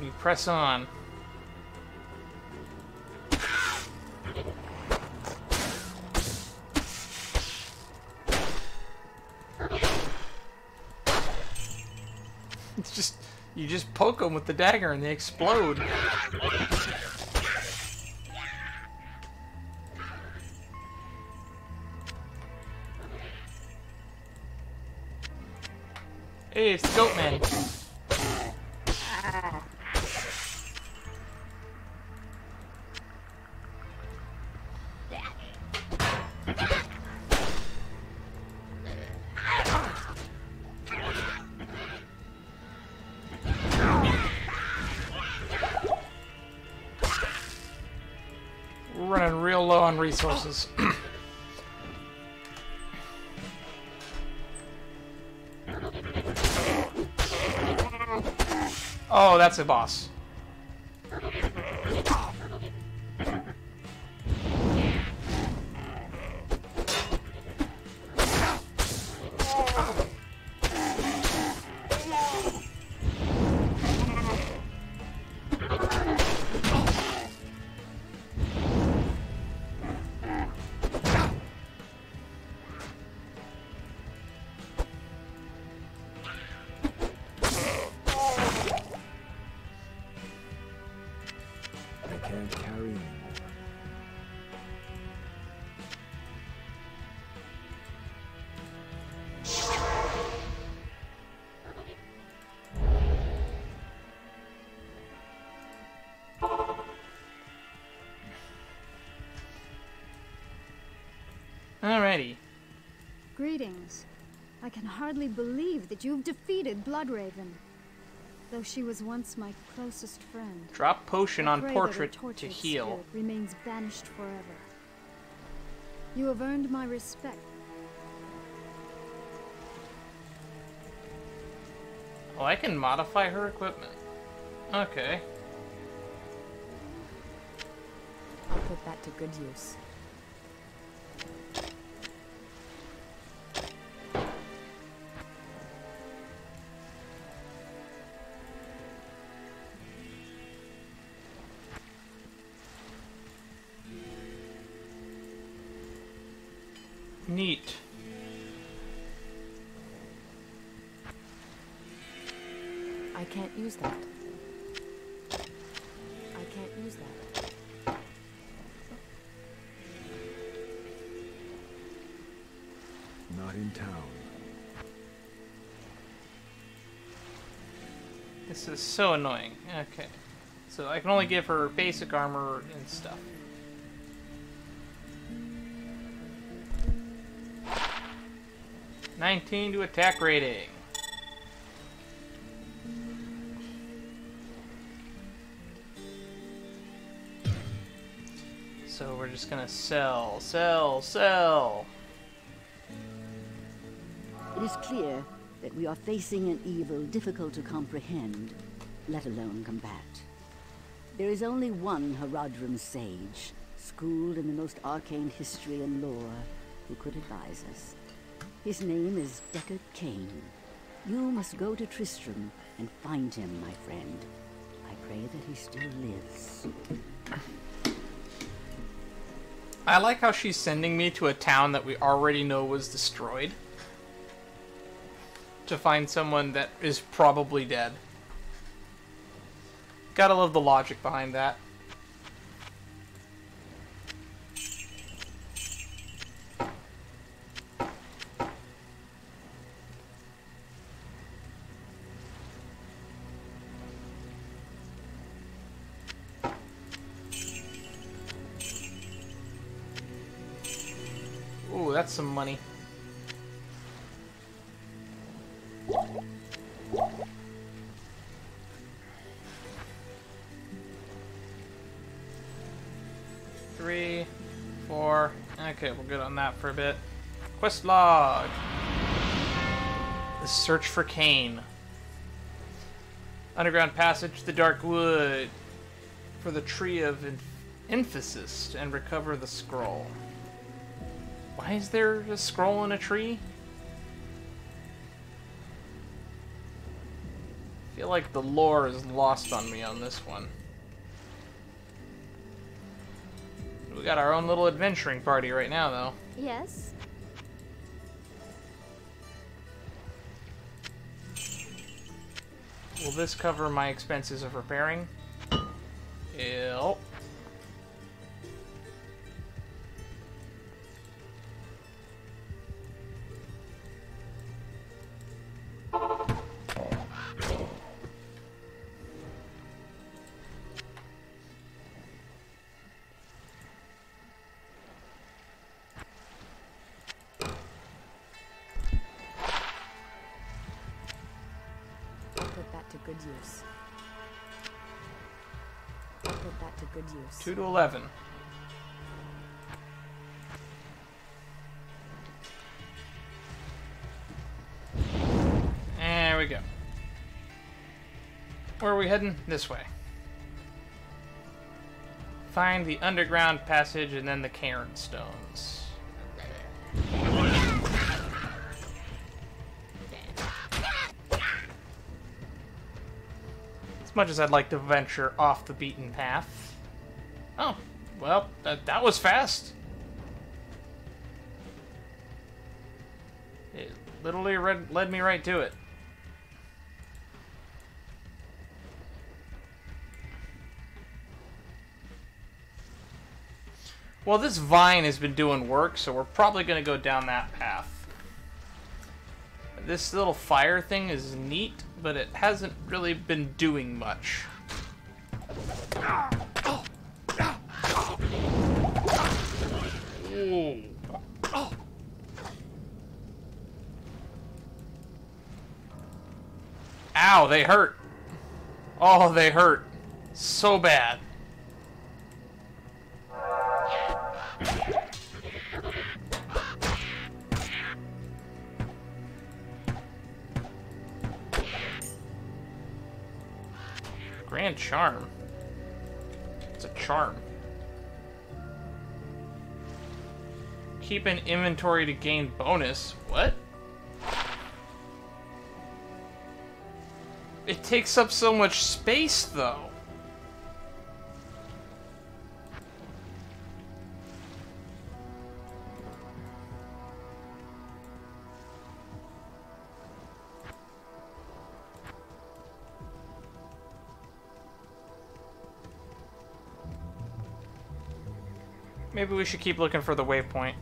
We press on. It's just, you just poke them with the dagger and they explode. Hey, it's the goat man. We're running real low on resources. Oh, that's a boss. I can't carry anymore. Alrighty. Greetings. I can hardly believe that you've defeated Bloodraven. Though she was once my closest friend. Drop potion I on pray that her portrait to tortured heal. spirit remains banished forever. You have earned my respect. Oh, I can modify her equipment. Okay. I'll put that to good use. Neat. I can't use that. I can't use that. Not in town. This is so annoying. Okay. So I can only give her basic armor and stuff. $19 to attack rating. So we're just gonna sell, sell, sell. It is clear that we are facing an evil difficult to comprehend, let alone combat. There is only one Haradrim sage, schooled in the most arcane history and lore, who could advise us. His name is Deckard Cain. You must go to Tristram and find him, my friend. I pray that he still lives. I like how she's sending me to a town that we already know was destroyed. To find someone that is probably dead. Gotta love the logic behind that. Ooh, that's some money. Three, 4, Okay, we'll get on that for a bit. Quest log. The search for Cain. Underground passage, the dark wood. For the tree of emphasis and recover the scroll. Why is there a scroll in a tree? I feel like the lore is lost on me on this one. We got our own little adventuring party right now, though. Yes? Will this cover my expenses of repairing? Yep. Put that to good use. Put that to good use. 2 to 11. There we go. Where are we heading? This way. Find the underground passage and then the cairn stones. As much as I'd like to venture off the beaten path. Oh, well, that was fast. It literally led me right to it. Well, this vine has been doing work, so we're probably going to go down that path. This little fire thing is neat, but it hasn't really been doing much. Ooh. Ow, they hurt. Oh, they hurt. So bad. Grand charm. It's a charm. Keep an inventory to gain bonus. What? It takes up so much space, though. Maybe we should keep looking for the waypoint.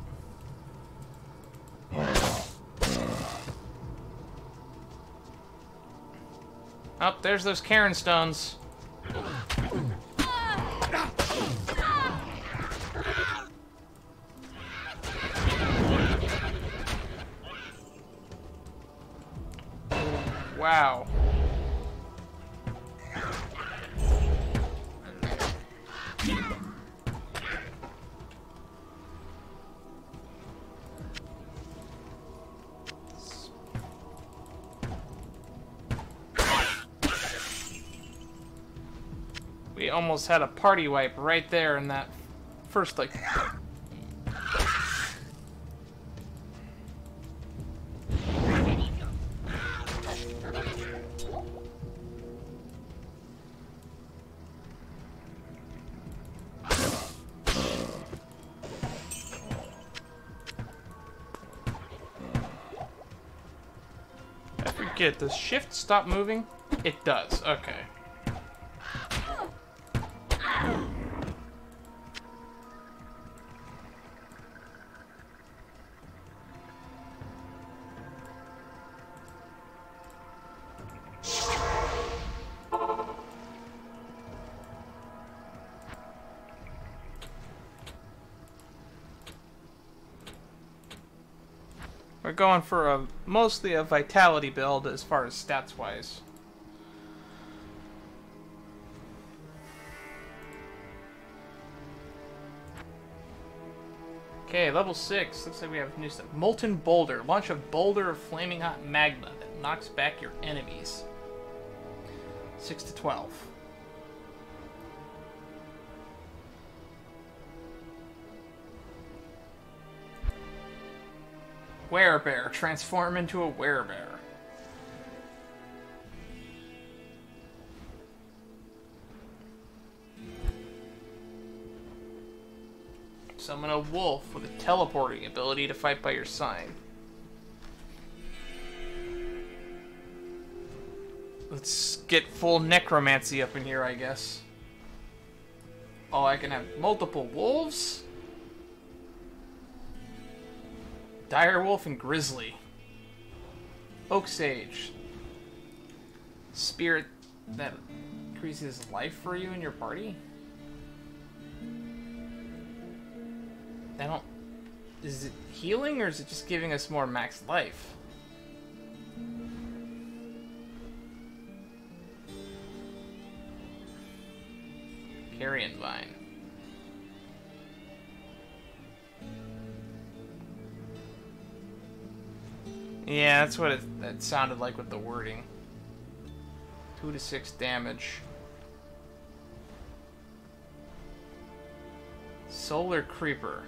Oh, there's those cairn stones. Wow. We almost had a party wipe right there in that first, like... I forget, does shift stop moving? It does, okay. We're going for mostly a vitality build as far as stats wise. Okay, level 6. Looks like we have new stuff. Molten Boulder. Launch a boulder of flaming hot magma that knocks back your enemies. 6 to 12. Werebear. Transform into a werebear. Summon a wolf with a teleporting ability to fight by your side. Let's get full necromancy up in here, I guess. Oh, I can have multiple wolves? Direwolf and Grizzly. Oak Sage. Spirit that increases life for you and your party? I don't... Is it healing, or is it just giving us more max life? Carrion Vine. Yeah, that's what it sounded like with the wording. 2 to 6 damage. Solar Creeper.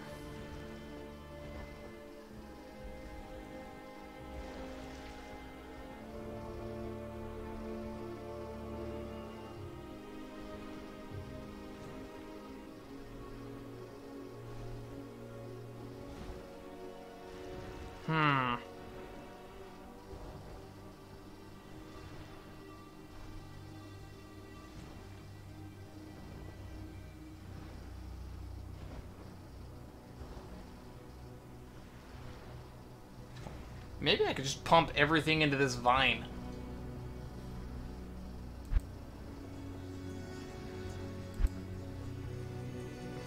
Maybe I could just pump everything into this vine.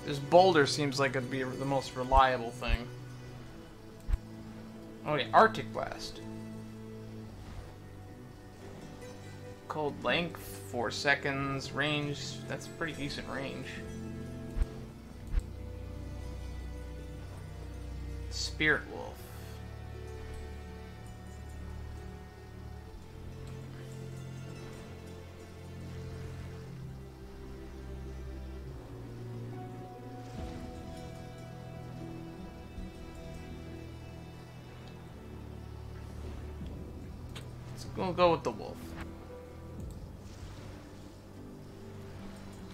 This boulder seems like it'd be the most reliable thing. Oh yeah, Arctic Blast. Cold length, 4 seconds, range, that's pretty decent range. Spirit Wolf. We'll go with the wolf.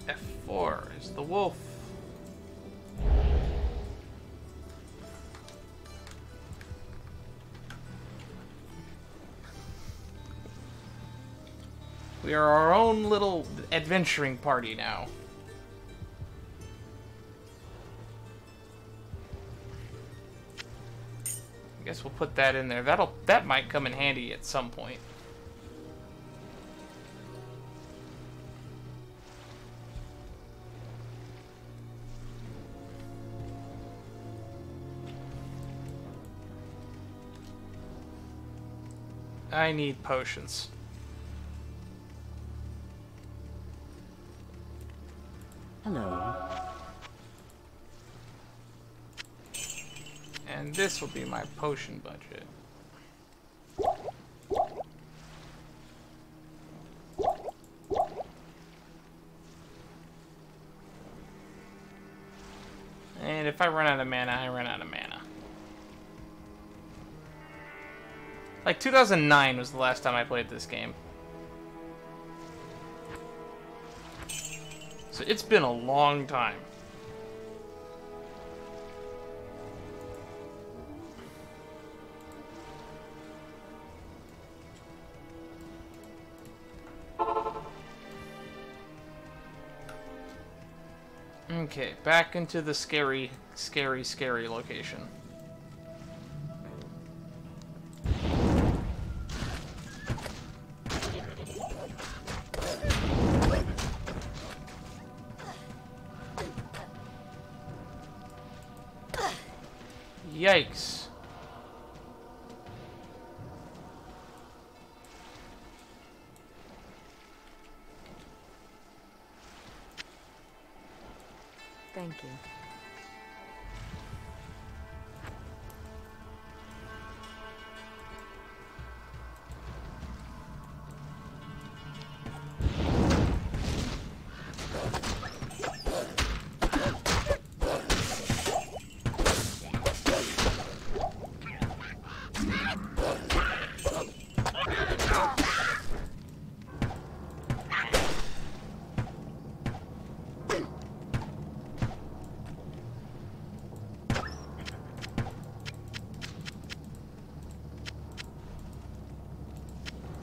F4 is the wolf. We are our own little adventuring party now. I guess we'll put that in there. That might come in handy at some point. I need potions. Hello. And this will be my potion budget. And if I run out of mana, I run out of mana. Like 2009 was the last time I played this game. So it's been a long time. Okay, back into the scary, scary, scary location. Yikes. Thank you.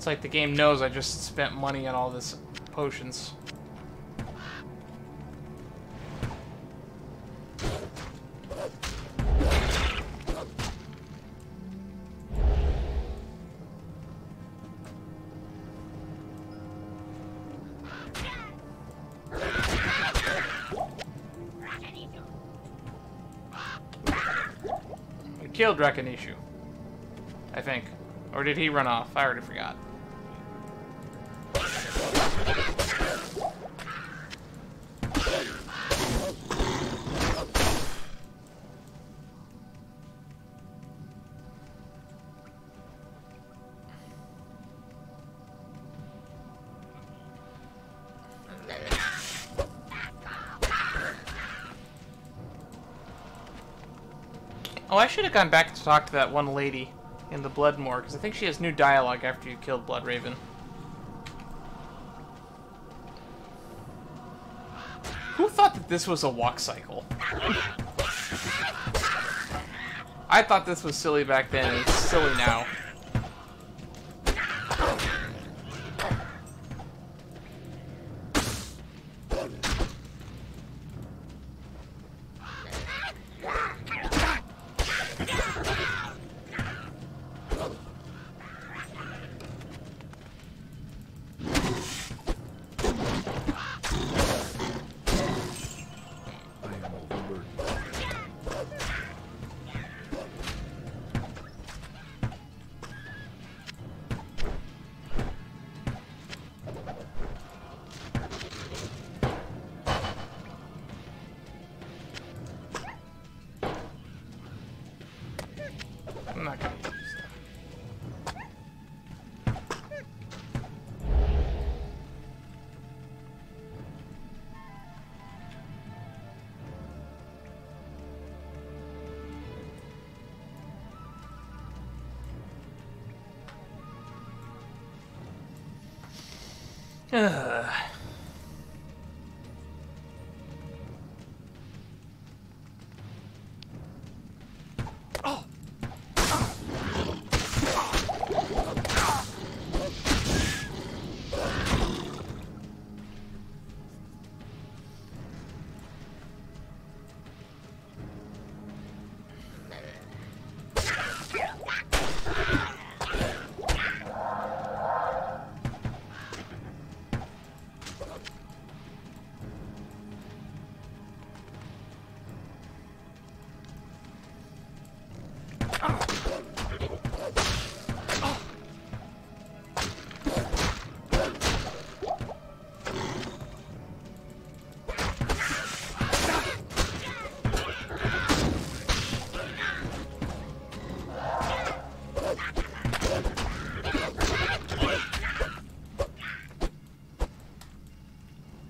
It's like the game knows I just spent money on all this potions. We killed Rakanishu, I think. Or did he run off? I already forgot. Oh, I should have gone back to talk to that one lady in the Bloodmoor, because I think she has new dialogue after you killed Bloodraven. Who thought that this was a walk cycle? I thought this was silly back then, and it's silly now. I'm not gonna use that.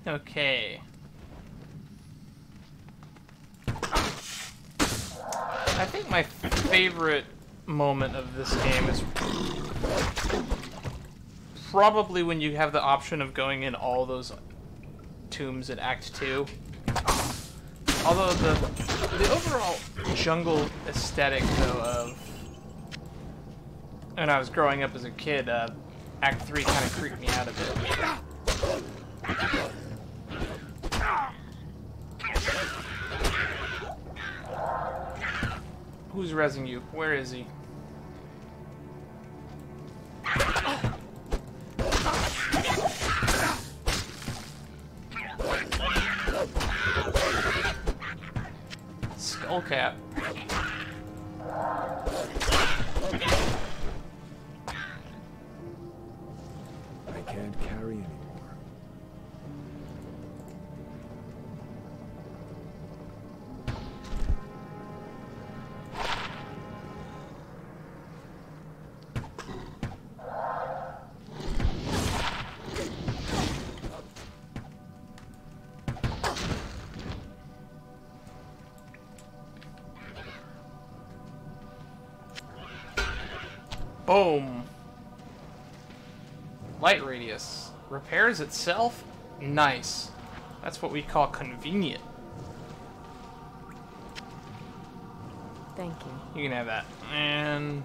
Okay. I think my favorite moment of this game is probably when you have the option of going in all those tombs in Act 2. Although the overall jungle aesthetic, though, of when I was growing up as a kid, Act 3 kind of creeped me out a bit. Who's rezzing you? Where is he? Skullcap. I can't carry anymore. Boom. Light radius. Repairs itself? Nice. That's what we call convenient. Thank you. You can have that. And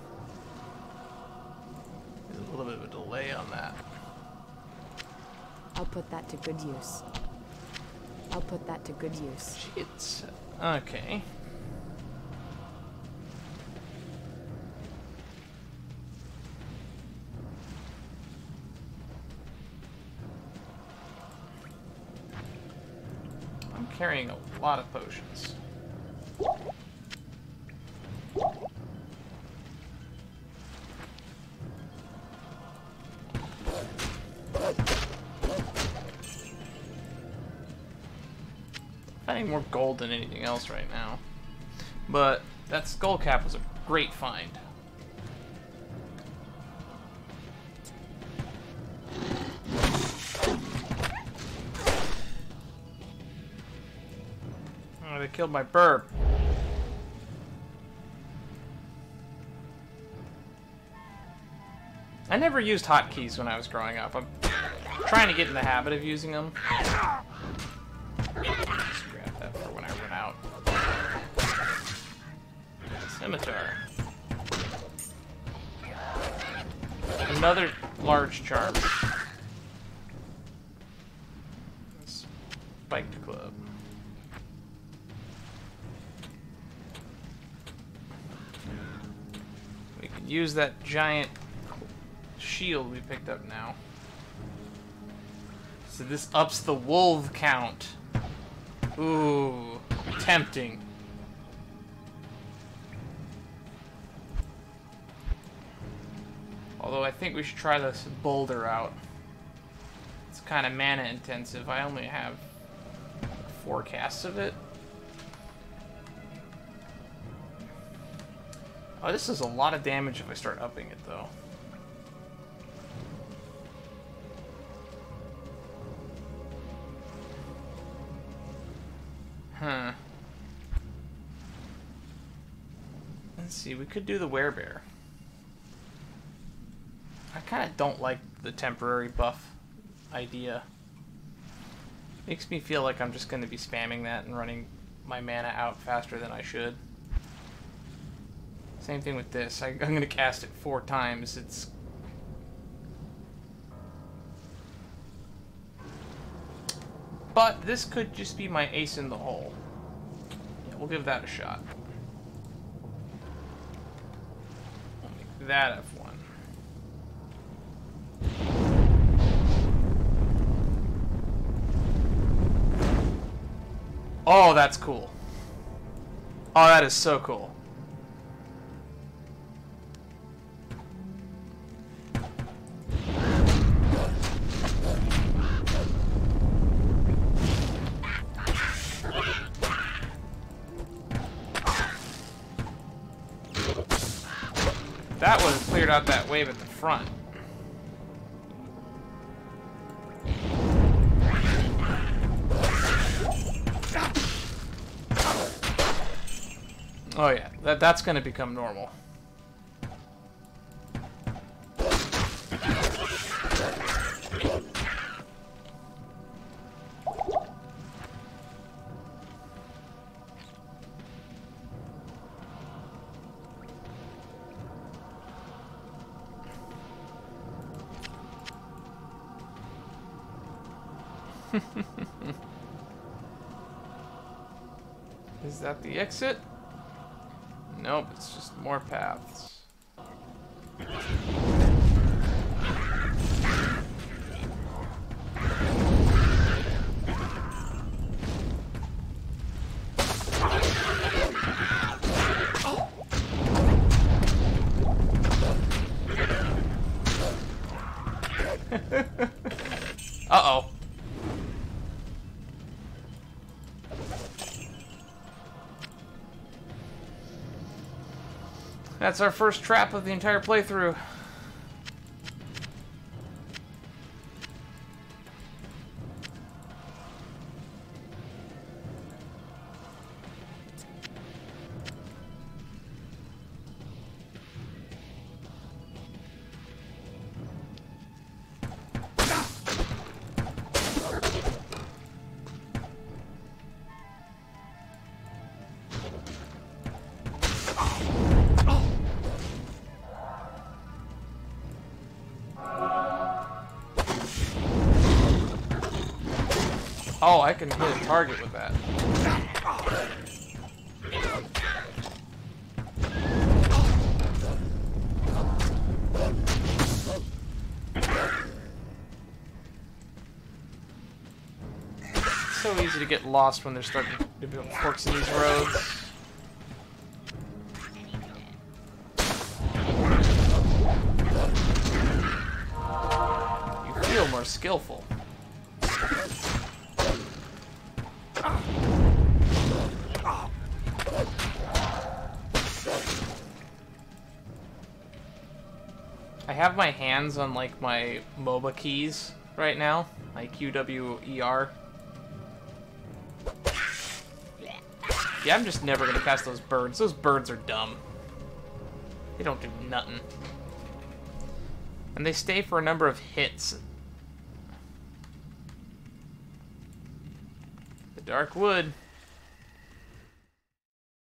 a little bit of a delay on that. I'll put that to good use. I'll put that to good use. Shit. Okay. I'm carrying a lot of potions. Finding more gold than anything else right now. But that skull cap was a great find. Oh, they killed my burb. I never used hotkeys when I was growing up. I'm trying to get in the habit of using them. For when I run out. Scimitar. Another large charm. Spiked club. We can use that giant shield we picked up now. So this ups the wolf count. Ooh, tempting. Although I think we should try this boulder out. It's kind of mana intensive. I only have 4 casts of it. Oh, this is a lot of damage if I start upping it, though. Huh. Let's see, we could do the werebear. I kind of don't like the temporary buff idea. Makes me feel like I'm just going to be spamming that and running my mana out faster than I should. Same thing with this. I'm going to cast it 4 times. It's... But this could just be my ace in the hole. Yeah, we'll give that a shot. We'll make that F1. Oh, that's cool. Oh, that is so cool. That would have cleared out that wave at the front. Oh yeah, that's gonna become normal. Is that the exit? Nope, it's just more paths. Uh-oh. That's our first trap of the entire playthrough. Oh, I can hit a target with that. It's so easy to get lost when they're starting to build forks in these roads. You feel more skillful. I have my hands on like my MOBA keys right now, like QWER. Yeah, I'm just never gonna cast those birds. Those birds are dumb. They don't do nothing. And they stay for a number of hits. The dark wood.